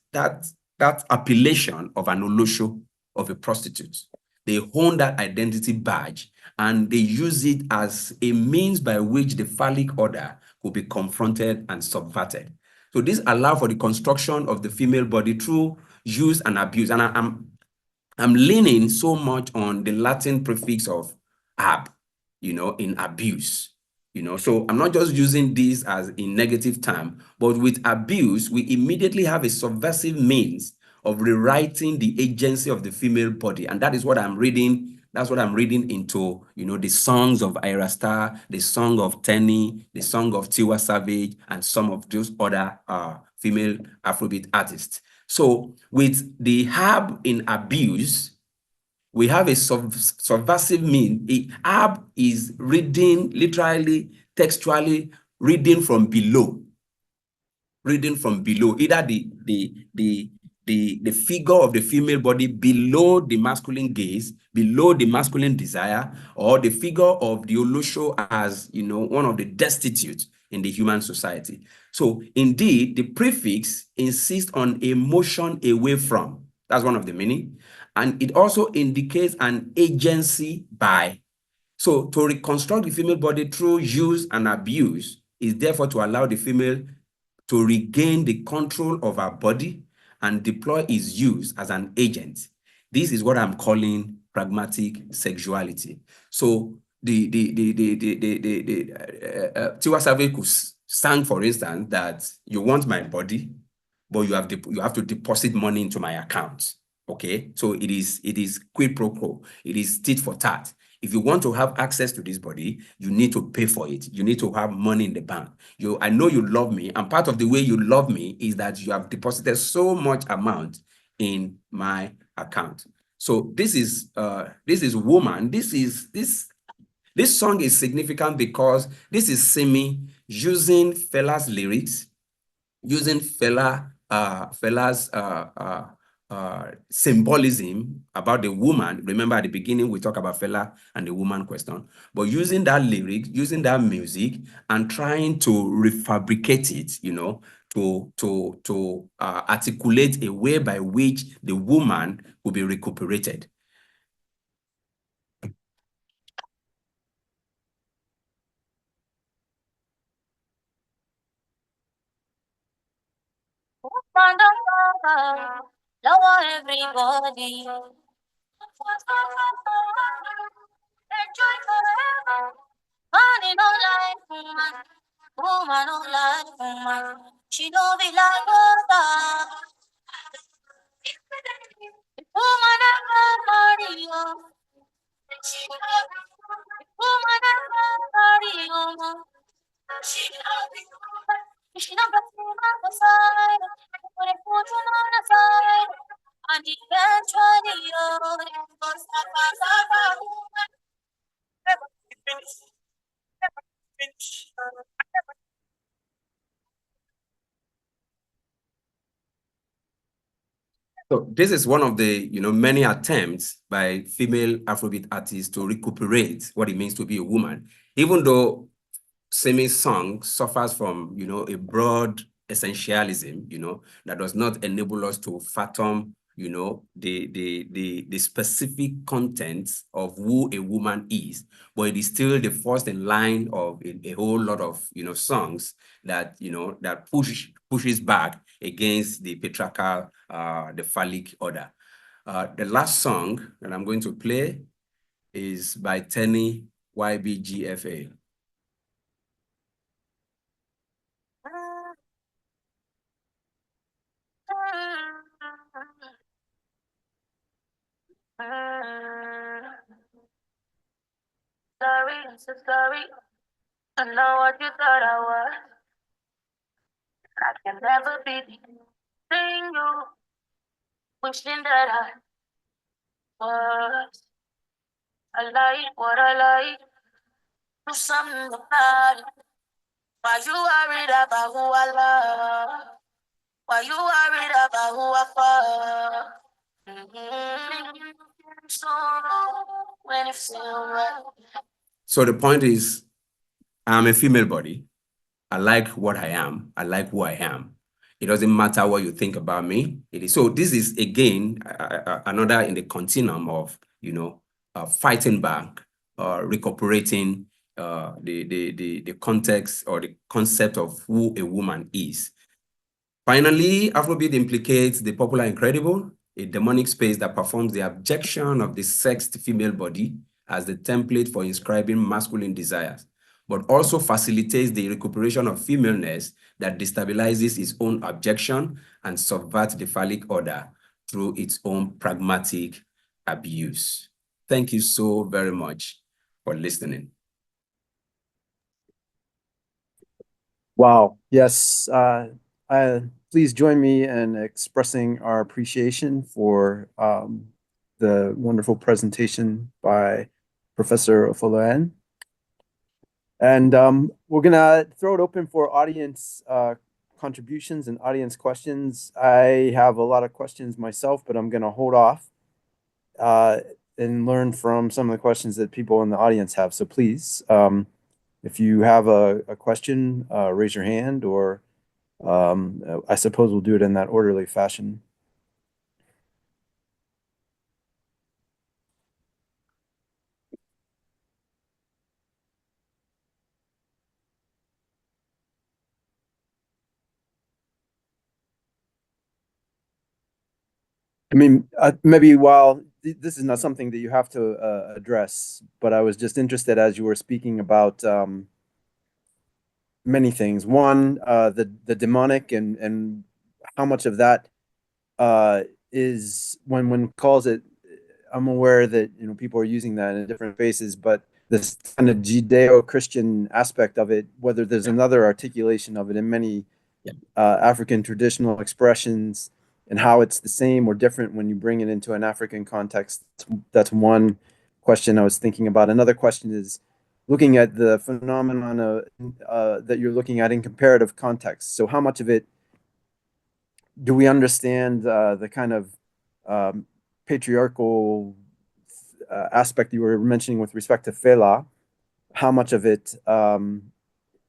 appellation of an olosho, of a prostitute. They hone that identity badge, and they use it as a means by which the phallic order could be confronted and subverted. So this allows for the construction of the female body through use and abuse. And I'm leaning so much on the Latin prefix of ab, in abuse. So I'm not just using this as a negative term, but with abuse, we immediately have a subversive means of rewriting the agency of the female body. And that is what I'm reading. That's what I'm reading into, the songs of Ira Star, the song of Tenny, the song of Tiwa Savage, and some of those other female Afrobeat artists. So with the herb in abuse, we have a subversive mean. Ab is reading, literally, textually, reading from below. Reading from below, either the figure of the female body below the masculine gaze, below the masculine desire, or the figure of the olosho as, one of the destitute in the human society. So indeed, the prefix insists on a motion away from. That's one of the meaning. And it also indicates an agency by. So to reconstruct the female body through use and abuse is therefore to allow the female to regain the control of her body and deploy its use as an agent. This is what I'm calling pragmatic sexuality. So Tiwa Savage could sang, for instance, that you want my body, but you have to deposit money into my account. Okay, so it is quid pro quo. It is tit for tat. If you want to have access to this body, you need to pay for it. You need to have money in the bank. I know you love me, and part of the way you love me is that you have deposited so much amount in my account. So this is woman. This song is significant because this is Simi using Fela's lyrics, using Fela's symbolism about the woman. Remember at the beginning, we talked about Fela and the woman question, but using that lyric, using that music and trying to refabricate it, you know, to articulate a way by which the woman will be recuperated. Lower everybody. Enjoy forever. Money no life, woman. Woman no life, woman. She don't be like water. Woman never marry you. Woman never marry you. She not got to my side. Put it put you on the side. And eventually you go suffer. So this is one of the, you know, many attempts by female Afrobeat artists to recuperate what it means to be a woman, even though Simi's song suffers from, you know, a broad essentialism, you know, that does not enable us to fathom, you know, the specific contents of who a woman is, but it is still the first in line of a whole lot of, you know, songs that, you know, that pushes back against the patriarchal, the phallic order. The last song that I'm going to play is by Tenny YBGFA. Sorry, I'm so sorry. I know what you thought I was. I can never be the thing you wishing that I was. I like what I like. Do something about it. Why you worried about who I love? Why you worried about who I fuck? So when it feel right. So the point is, I'm a female body. I like what I am. I like who I am. It doesn't matter what you think about me. It is so. This is again another in the continuum of, you know, fighting back, recuperating the context or the concept of who a woman is. Finally, Afrobeat implicates the popular incredible, a demonic space that performs the abjection of the sexed female body as the template for inscribing masculine desires, but also facilitates the recuperation of femaleness that destabilizes its own abjection and subverts the phallic order through its own pragmatic abuse. Thank you so very much for listening. Wow. Yes. Please join me in expressing our appreciation for the wonderful presentation by Professor Afolayan. And we're going to throw it open for audience contributions and audience questions. I have a lot of questions myself, but I'm going to hold off and learn from some of the questions that people in the audience have. So please, if you have a question, raise your hand, or I suppose we'll do it in that orderly fashion. I mean, maybe while this is not something that you have to address, but I was just interested as you were speaking about many things. One, the demonic and how much of that is when calls it. I'm aware that, you know, people are using that in different spaces, but this kind of Judeo-Christian aspect of it, whether there's another articulation of it in many African traditional expressions, and how it's the same or different when you bring it into an African context. That's one question I was thinking about. Another question is looking at the phenomenon that you're looking at in comparative context. So how much of it do we understand the kind of patriarchal aspect you were mentioning with respect to Fela, how much of it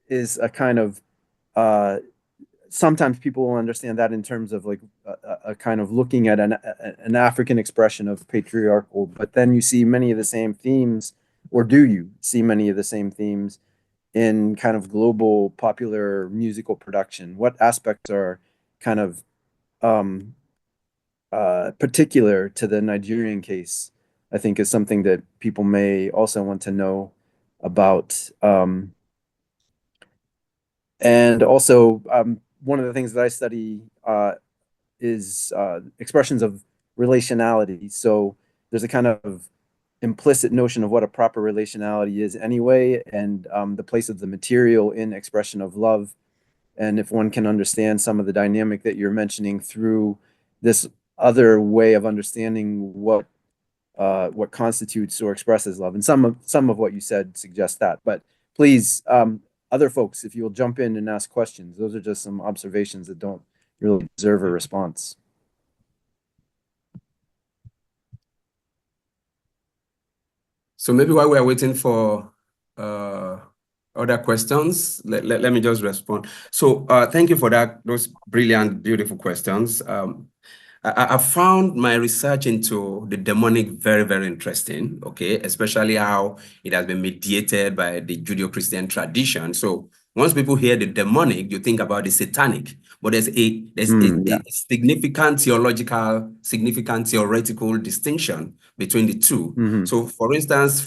is a kind of sometimes people will understand that in terms of like a kind of looking at an African expression of patriarchal, but then you see many of the same themes, or do you see many of the same themes in kind of global popular musical production? What aspects are kind of particular to the Nigerian case, I think is something that people may also want to know about. And also, one of the things that I study is expressions of relationality. So there's a kind of implicit notion of what a proper relationality is anyway, and the place of the material in expression of love. And if one can understand some of the dynamic that you're mentioning through this other way of understanding what constitutes or expresses love, and some of what you said suggests that. But please, other folks, if you'll jump in and ask questions, those are just some observations that don't really deserve a response. So maybe while we are waiting for other questions, let me just respond. So thank you for those brilliant, beautiful questions. I found my research into the demonic very, very interesting, okay, especially how it has been mediated by the Judeo-Christian tradition. So once people hear the demonic, you think about the satanic, but there's a significant theological, significant theoretical distinction between the two. Mm-hmm. So for instance,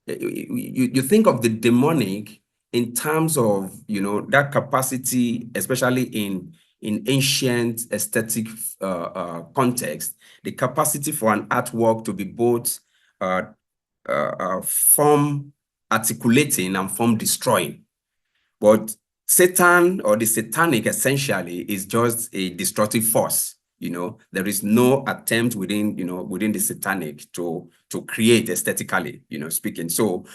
you think of the demonic in terms of, that capacity, especially in ancient aesthetic context, the capacity for an artwork to be both form articulating and form destroying. But Satan, or the satanic, essentially is just a destructive force. There is no attempt within the satanic to create aesthetically, speaking. So,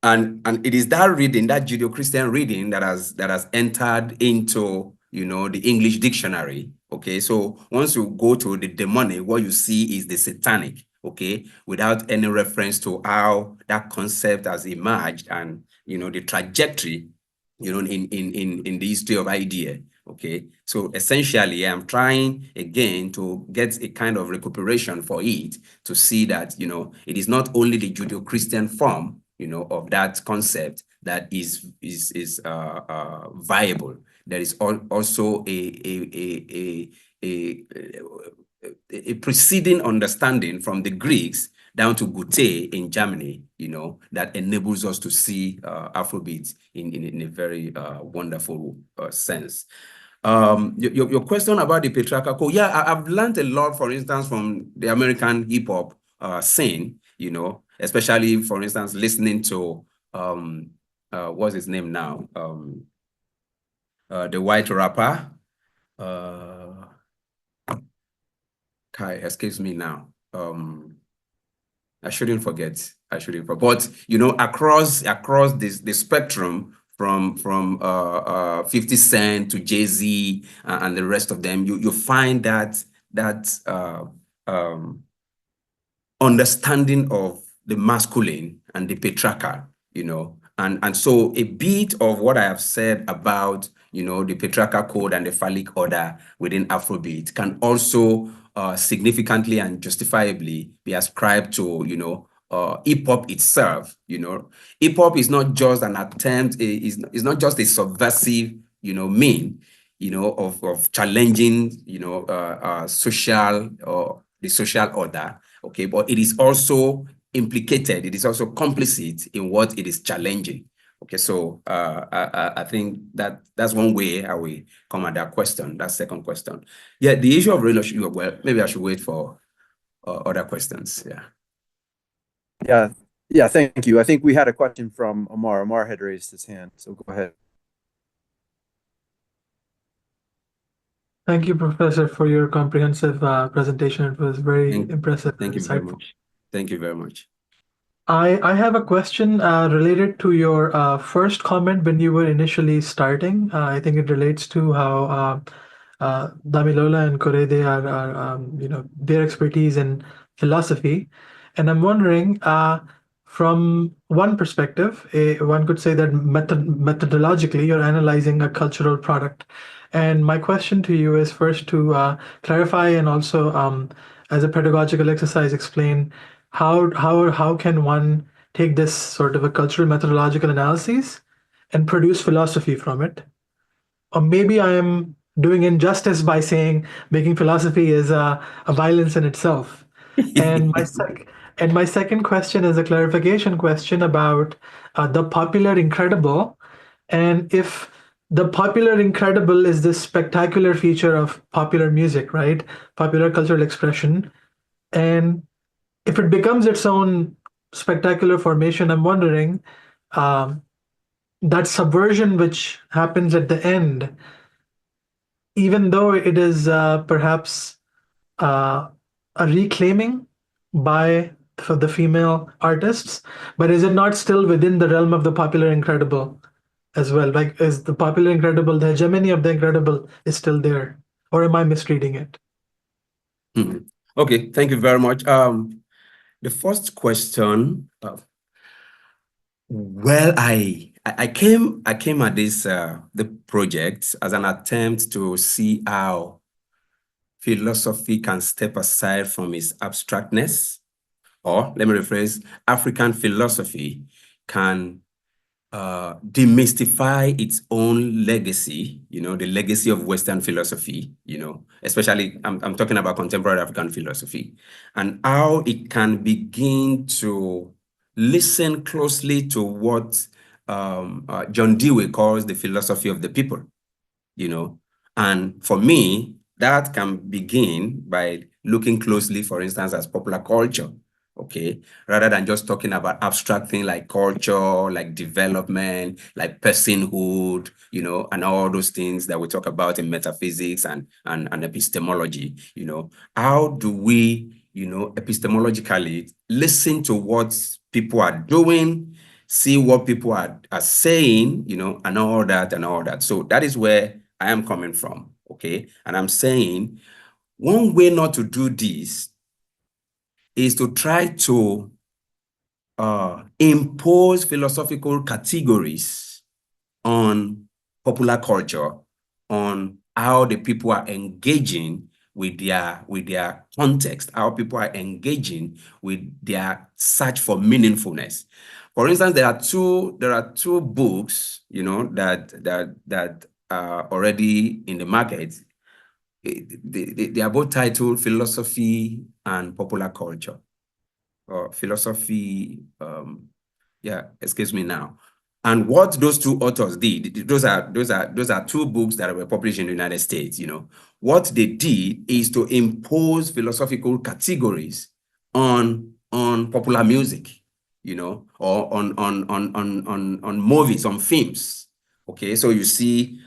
and it is that reading, that Judeo-Christian reading, that has entered into the English dictionary. Okay, so once you go to the demonic, what you see is the satanic. Okay, without any reference to how that concept has emerged and the trajectory in the history of idea. Okay, so essentially I'm trying again to get a kind of recuperation for it, to see that it is not only the Judeo-Christian form of that concept that is viable. There is also a preceding understanding from the Greeks down to Goethe in Germany, that enables us to see Afrobeats in a very wonderful sense. Your question about the patriarchal code, I've learned a lot, for instance, from the American hip hop scene, especially, for instance, listening to what's his name now, the white rapper, Kai, excuse me now. I shouldn't forget. But across the spectrum from 50 Cent to Jay-Z and the rest of them, you find that understanding of the masculine and the patriarchal, and so a bit of what I have said about the patriarchal code and the phallic order within Afrobeat can also significantly and justifiably be ascribed to hip-hop itself. Hip-hop is not just an attempt, is not just a subversive mean of challenging social or the social order, okay, but it is also implicated, it is also complicit in what it is challenging. Okay, so I think that's one way how we come at that question, that second question. Yeah, the issue of relationship, well, maybe I should wait for other questions. Yeah, thank you. I think we had a question from Omar. Omar had raised his hand, so go ahead. Thank you, Professor, for your comprehensive presentation. It was very impressive. Thank you very much. Thank you very much. I have a question related to your first comment when you were initially starting. I think it relates to how Damilola and Korede are their expertise in philosophy, and I'm wondering, from one perspective, one could say that methodologically you're analyzing a cultural product, and my question to you is first to clarify and also, as a pedagogical exercise, explain how can one take this sort of a cultural methodological analysis and produce philosophy from it. Or maybe I am doing injustice by saying making philosophy is a violence in itself. And my second question is a clarification question about the popular incredible, and if the popular incredible is this spectacular feature of popular music, right? Popular cultural expression, and if it becomes its own spectacular formation, I'm wondering, um, that subversion which happens at the end, even though it is perhaps uh, a reclaiming by for the female artists, but is it not still within the realm of the popular incredible as well? Like, is the popular incredible, the hegemony of the incredible is still there, or am I misreading it? Okay, thank you very much. The first question, well, I came at this the project as an attempt to see how philosophy can step aside from its abstractness, or let me rephrase, African philosophy can demystify its own legacy, the legacy of Western philosophy, especially I'm talking about contemporary African philosophy, and how it can begin to listen closely to what John Dewey calls the philosophy of the people, and for me, that can begin by looking closely, for instance, as popular culture, okay, rather than just talking about abstract things like culture, like development, like personhood, and all those things that we talk about in metaphysics and epistemology. How do we, epistemologically listen to what people are doing, see what people are saying, and all that. So that is where I am coming from, okay? And I'm saying one way not to do this is to try to impose philosophical categories on popular culture, on how the people are engaging with their context, how people are engaging with their search for meaningfulness. For instance, there are two books, that are already in the market. They are both titled Philosophy and Popular Culture, or Philosophy, excuse me now. And what those two authors did, those are two books that were published in the United States. What they did is to impose philosophical categories on popular music, or on movies, on films. Okay, so you see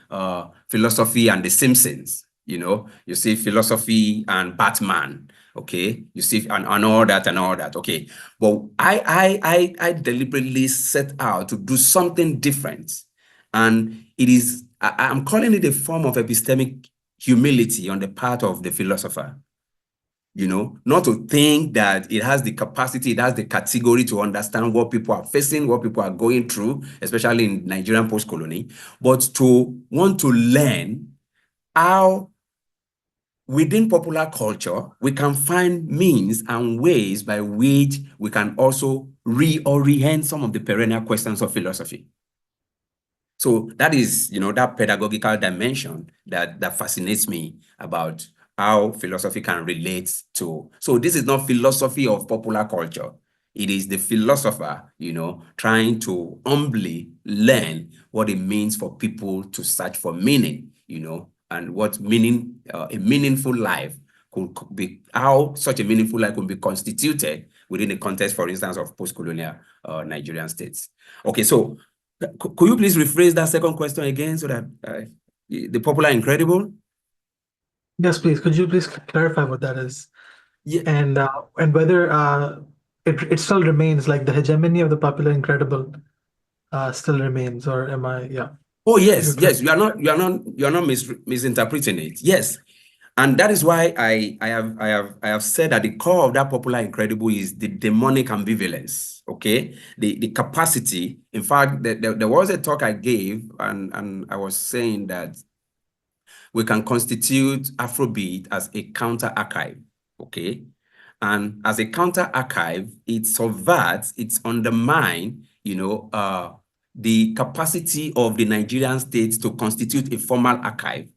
philosophy and The Simpsons, you see philosophy and Batman, okay, you see, and all that, okay. But I deliberately set out to do something different, and I'm calling it a form of epistemic humility on the part of the philosopher. Not to think that it has the capacity, it has the category to understand what people are facing, what people are going through, especially in Nigerian post-colony, but to want to learn how within popular culture, we can find means and ways by which we can also reorient some of the perennial questions of philosophy. So that is, that pedagogical dimension that fascinates me about how philosophy can relate to. So this is not philosophy of popular culture. It is the philosopher, trying to humbly learn what it means for people to search for meaning, and what meaning, a meaningful life could be, how such a meaningful life could be constituted within the context, for instance, of post-colonial Nigerian states. Okay, so could you please rephrase that second question again, so that the popular incredible? Yes, please. Could you please clarify what that is? Yeah. And whether it still remains, like the hegemony of the popular incredible still remains, or am I, yeah. Oh yes, yes. You are not misinterpreting it. Yes. And that is why I have said that the core of that popular incredible is the demonic ambivalence. Okay, the capacity. In fact, there was a talk I gave, and I was saying that we can constitute Afrobeat as a counter archive. Okay, and as a counter archive, it subverts, it undermines, the capacity of the Nigerian state to constitute a formal archive,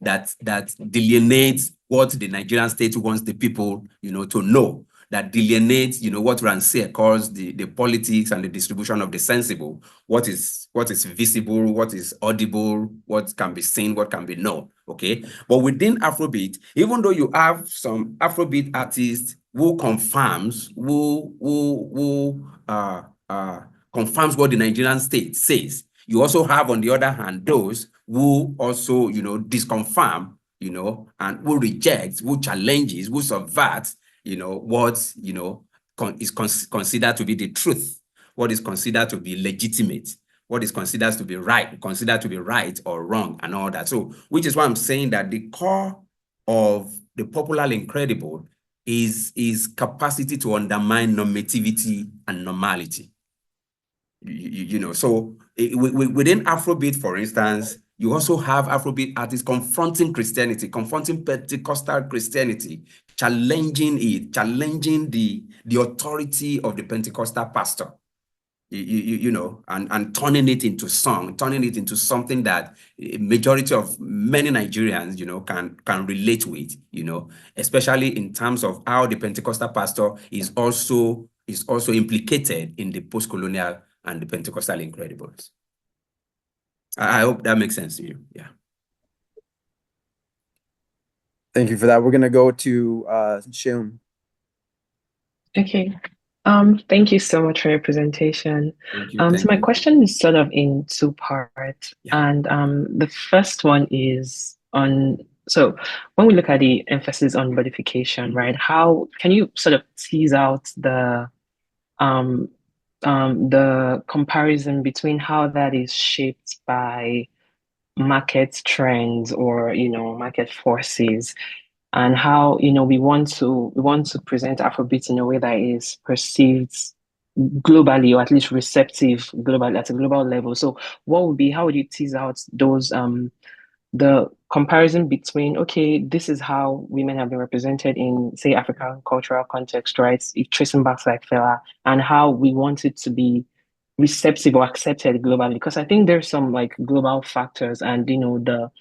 that delineates what the Nigerian state wants the people, to know, that delineates, what Rancière calls the politics and the distribution of the sensible, what is visible, what is audible, what can be seen, what can be known. Okay, but within Afrobeat, even though you have some Afrobeat artists who confirms, confirms what the Nigerian state says, you also have, on the other hand, those who also, disconfirm, and who rejects, who challenges, who subverts, what, is considered to be the truth, what is considered to be legitimate, what is considered to be right or wrong, and all that. So, which is why I'm saying that the core of the popular incredible is capacity to undermine normativity and normality. So within Afrobeat, for instance, you also have Afrobeat artists confronting Christianity, confronting Pentecostal Christianity, challenging the authority of the Pentecostal pastor, and turning it into song, turning it into something that a majority of many Nigerians, can relate with, especially in terms of how the Pentecostal pastor is also implicated in the post-colonial and the Pentecostal incredibles. I hope that makes sense to you. Yeah. Thank you for that. We're going to go to Sheung. Okay. Thank you so much for your presentation. Thank you. So my question is sort of in two parts. Yeah. And the first one is on, so when we look at the emphasis on modification, right, how can you sort of tease out the comparison between how that is shaped by market trends or, market forces, and how, we want to present Afrobeat in a way that is perceived globally, or at least receptive globally at a global level. So how would you tease out those the comparison between, okay, this is how women have been represented in, say, African cultural context, right? If tracing back like Fela, and how we want it to be receptive or accepted globally. Because I think there's some like global factors, and the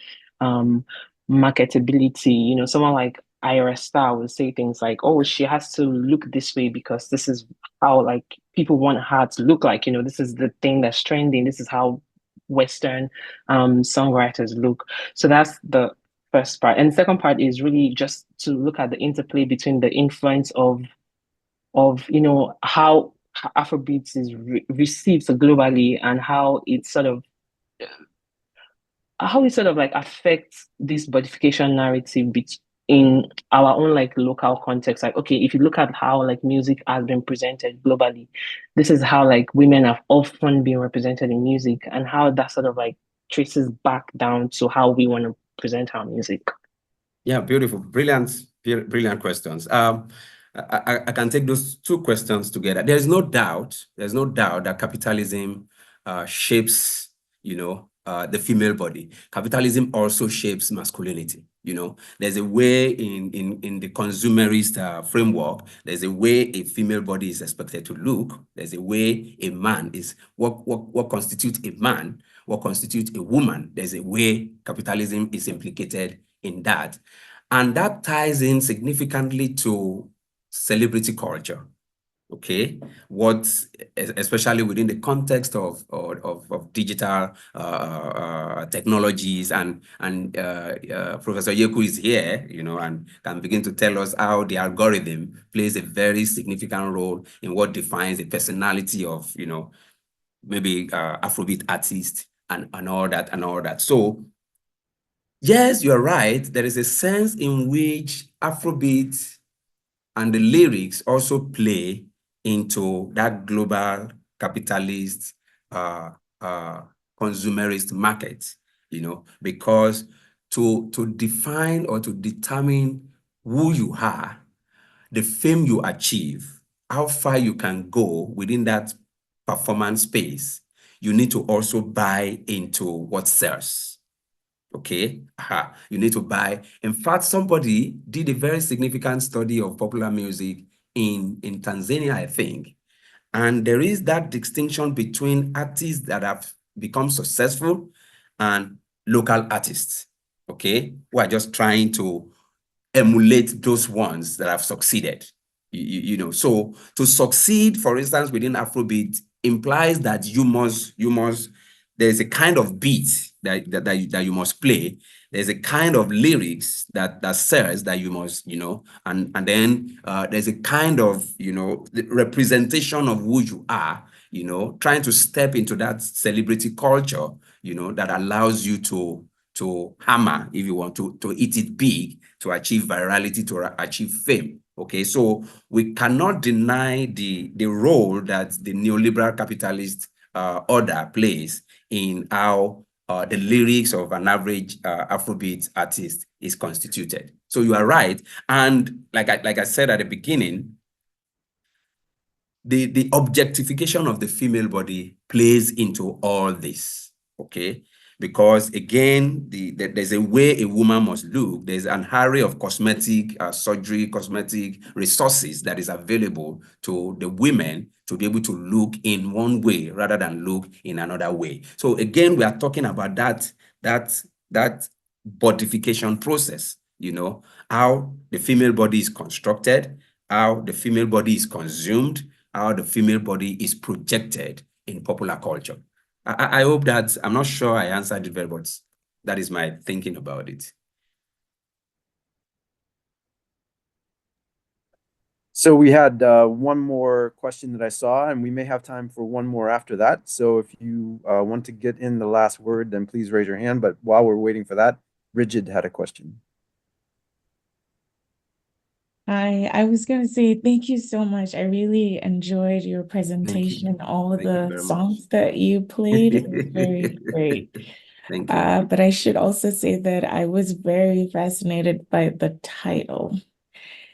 marketability. Someone like Ira Star will say things like, "Oh, she has to look this way because this is how like people want her to look like. This is the thing that's trending. This is how Western songwriters look." So that's the first part. And the second part is really just to look at the interplay between the influence of how Afrobeats is received globally, and how it sort of like affects this bodification narrative in our own like local context. Like, okay, if you look at how like music has been presented globally, this is how like women have often been represented in music, and how that sort of like traces back down to how we want to present our music. Yeah, beautiful, brilliant questions. I can take those two questions together. There's no doubt that capitalism shapes, the female body. Capitalism also shapes masculinity. There's a way in the consumerist framework, there's a way a female body is expected to look. There's a way a man is, what constitutes a man, what constitutes a woman. There's a way capitalism is implicated in that. And that ties in significantly to celebrity culture. Okay, especially within the context of digital technologies, and Professor Yeku is here, and can begin to tell us how the algorithm plays a very significant role in what defines the personality of, maybe Afrobeat artists and all that. So yes, you're right. There is a sense in which Afrobeat and the lyrics also play into that global capitalist consumerist market, because to define or to determine who you are, the fame you achieve, how far you can go within that performance space, you need to also buy into what sells. Okay, you need to buy. In fact, somebody did a very significant study of popular music in Tanzania, I think. And there is that distinction between artists that have become successful and local artists, okay, who are just trying to emulate those ones that have succeeded. So to succeed, for instance, within Afrobeat implies that there's a kind of beat that you must play. There's a kind of lyrics that says that you must, and then there's a kind of, the representation of who you are, trying to step into that celebrity culture, that allows you to hammer, if you want to eat it big, to achieve virality, to achieve fame. Okay, so we cannot deny the role that the neoliberal capitalist order plays in how the lyrics of an average Afrobeat artist is constituted. So you are right, and like I said at the beginning, the objectification of the female body plays into all this. Okay, because again, there's a way a woman must look. There's an array of cosmetic surgery, cosmetic resources that is available to the women to be able to look in one way rather than look in another way. So again, we are talking about that bodification process, how the female body is constructed, how the female body is consumed, how the female body is projected in popular culture. I hope that, I'm not sure I answered it very, but that is my thinking about it. So we had one more question that I saw, and we may have time for one more after that. So if you want to get in the last word, then please raise your hand. But while we're waiting for that, Rigid had a question. Hi, I was going to say thank you so much. I really enjoyed your presentation and all of the songs that you played. It was very great. Thank you. But I should also say that I was very fascinated by the title.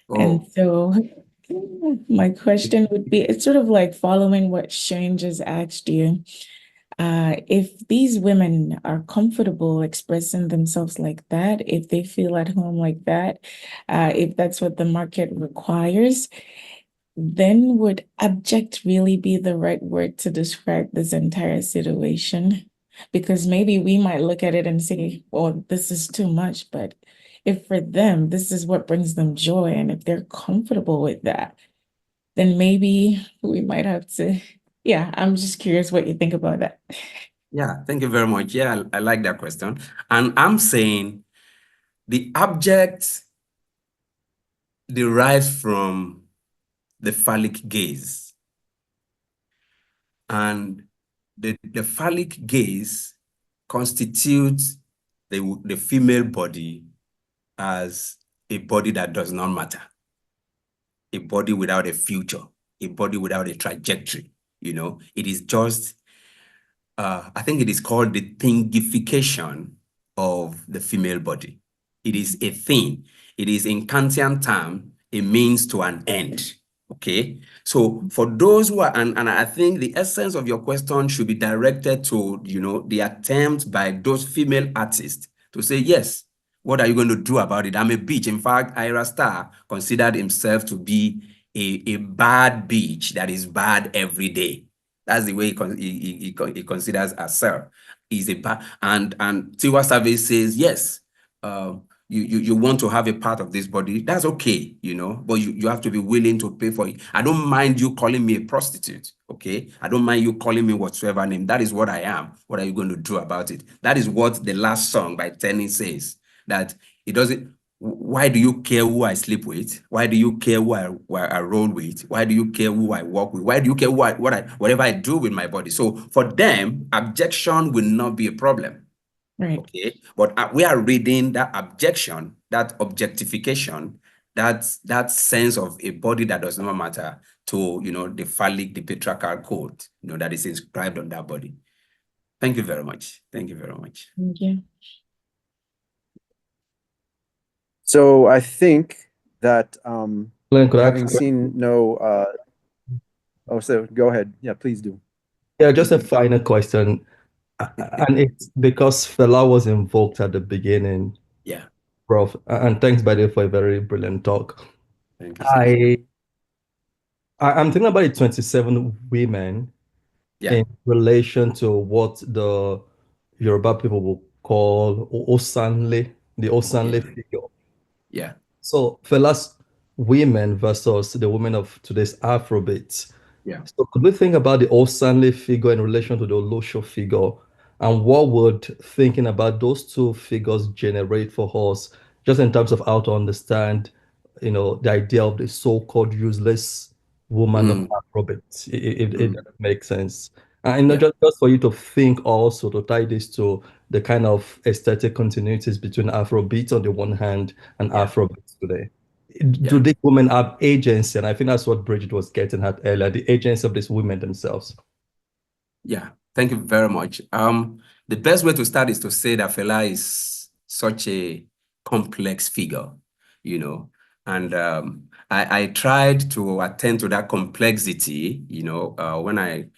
And so my question would be, it's sort of like following what Shane just asked you. If these women are comfortable expressing themselves like that, if they feel at home like that, if that's what the market requires, then would abject really be the right word to describe this entire situation? Because maybe we might look at it and say, well, this is too much, but if for them, this is what brings them joy, and if they're comfortable with that, then maybe we might have to. Yeah, I'm just curious what you think about that. Yeah, thank you very much. Yeah, I like that question. And I'm saying the abject derives from the phallic gaze. And the phallic gaze constitutes the female body as a body that does not matter, a body without a future, a body without a trajectory. It is just, I think it is called the thingification of the female body. It is a thing. It is, in Kantian term, a means to an end. Okay, so for those who are, and I think the essence of your question should be directed to, the attempt by those female artists to say, yes, what are you going to do about it? I'm a bitch. In fact, Ira Star considered himself to be a bad bitch that is bad every day. That's the way he considers herself. He's a bad, and Tiwa Savage says, yes, you want to have a part of this body, that's okay, but you have to be willing to pay for it. I don't mind you calling me a prostitute, okay? I don't mind you calling me whatsoever name. That is what I am. What are you going to do about it? That is what the last song by Tenny says, that it doesn't. Why do you care who I sleep with? Why do you care who I roll with? Why do you care who I walk with? Why do you care whatever I do with my body? So for them, abjection will not be a problem. Right. Okay, but we are reading that abjection, that objectification, that sense of a body that does not matter to, the phallic, the patriarchal code, that is inscribed on that body. Thank you very much. Thank you very much. Thank you. So I think that Glenn, could I having ask- seen no oh, so go ahead. Yeah, please do. Yeah, just a final question. And it's because Fela was invoked at the beginning. Yeah. Prof. And thanks, by the way, for a very brilliant talk. Thank you. I'm thinking about the 27 women in relation to what the Yoruba people will call Osanle, the Osanle figure. Yeah. So Fela's women versus the women of today's Afrobeats. Yeah. So could we think about the Osanle figure in relation to the Olosho figure? And what would thinking about those two figures generate for us, just in terms of how to understand, the idea of the so-called useless woman of Afrobeats, if that makes sense. And just for you to think also to tie this to the kind of aesthetic continuities between Afrobeats on the one hand and Afrobeats today. Do these women have agency? And I think that's what Bridget was getting at earlier, the agency of these women themselves. Yeah, thank you very much. The best way to start is to say that Fela is such a complex figure, and I tried to attend to that complexity, when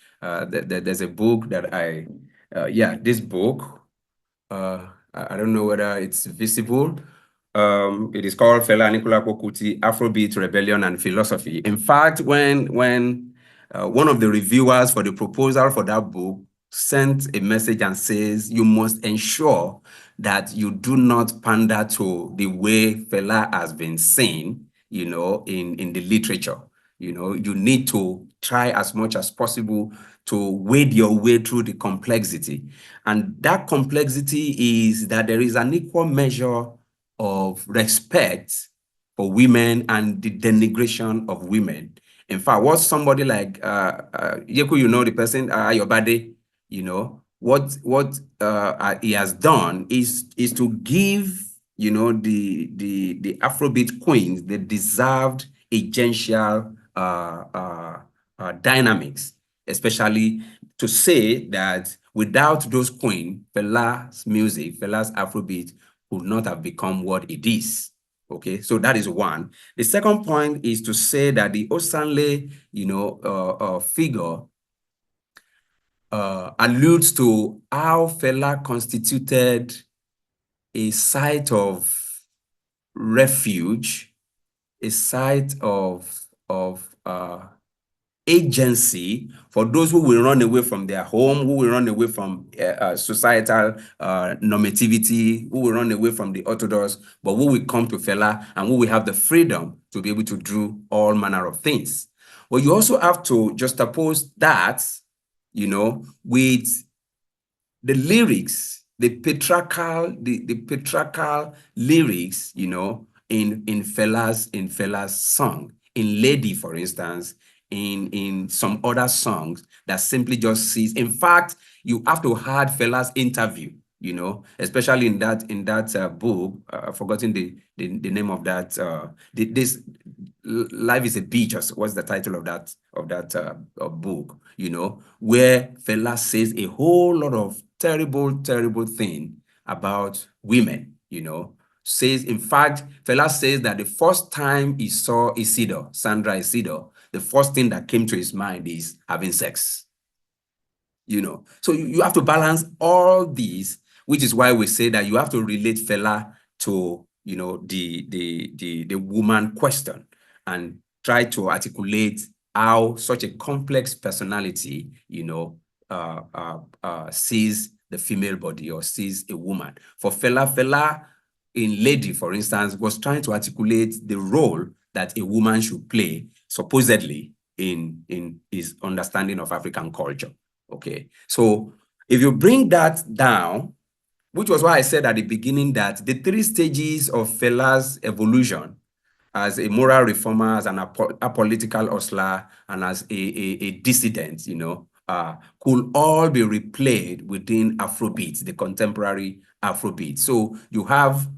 there's a book that this book, I don't know whether it's visible. It is called Fela Anikulapo Kuti, Afrobeat, Rebellion and Philosophy. In fact, when one of the reviewers for the proposal for that book sent a message and says, you must ensure that you do not pander to the way Fela has been seen, in the literature. You need to try as much as possible to wade your way through the complexity. And that complexity is that there is an equal measure of respect for women and the denigration of women. In fact, what somebody like Yeku, the person, Ayobade, what he has done is to give, the Afrobeat queens the deserved agential dynamics, especially to say that without those queens, Fela's music, Fela's Afrobeat would not have become what it is. Okay, so that is one. The second point is to say that the Osanle, figure alludes to how Fela constituted a site of refuge, a site of agency for those who will run away from their home, who will run away from societal normativity, who will run away from the orthodox, but who will come to Fela and who will have the freedom to be able to do all manner of things. But you also have to juxtapose that, with the lyrics, the patriarchal lyrics, in Fela's song. In Lady, for instance, in some other songs that simply just sees. In fact, you have to hear Fela's interview, especially in that book. I've forgotten the name of that. This Life is a Beach, or what's the title of that book? Where Fela says a whole lot of terrible thing about women. Says, in fact, Fela says that the first time he saw Sandra Isidore, the first thing that came to his mind is having sex. So you have to balance all these, which is why we say that you have to relate Fela to, the woman question and try to articulate how such a complex personality, sees the female body or sees a woman. For Fela in Lady, for instance, was trying to articulate the role that a woman should play, supposedly, in his understanding of African culture. Okay, so if you bring that down, which was why I said at the beginning that the three stages of Fela's evolution as a moral reformer, as an apolitical hustler, and as a dissident, could all be replayed within Afrobeats, the contemporary Afrobeat. So you have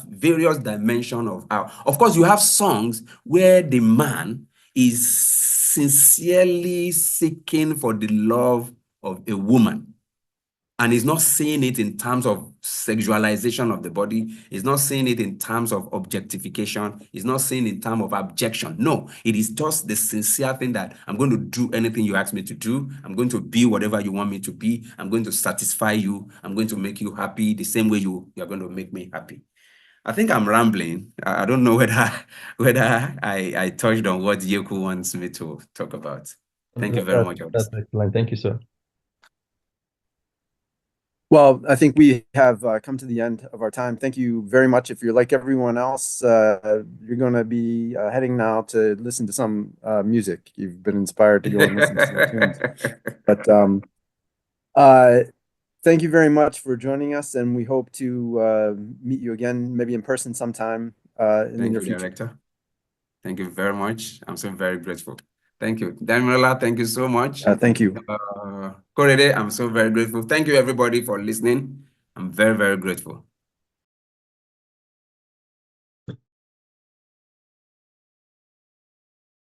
various dimensions of course, you have songs where the man is sincerely seeking for the love of a woman. And he's not seeing it in terms of sexualization of the body. He's not seeing it in terms of objectification. He's not seeing it in terms of abjection. No, it is just the sincere thing that I'm going to do anything you ask me to do. I'm going to be whatever you want me to be. I'm going to satisfy you. I'm going to make you happy the same way you're going to make me happy. I think I'm rambling. I don't know whether I touched on what Yeku wants me to talk about. Thank you very much. That's excellent. Thank you, sir. Well, I think we have come to the end of our time. Thank you very much. If you're like everyone else, you're going to be heading now to listen to some music. You've been inspired to go and listen to some tunes. But thank you very much for joining us, and we hope to meet you again, maybe in person sometime in the near future. Director. Thank you very much. I'm so very grateful. Thank you. Daniela, thank you so much. Thank you. Korede, I'm so very grateful. Thank you, everybody, for listening. I'm very, very grateful.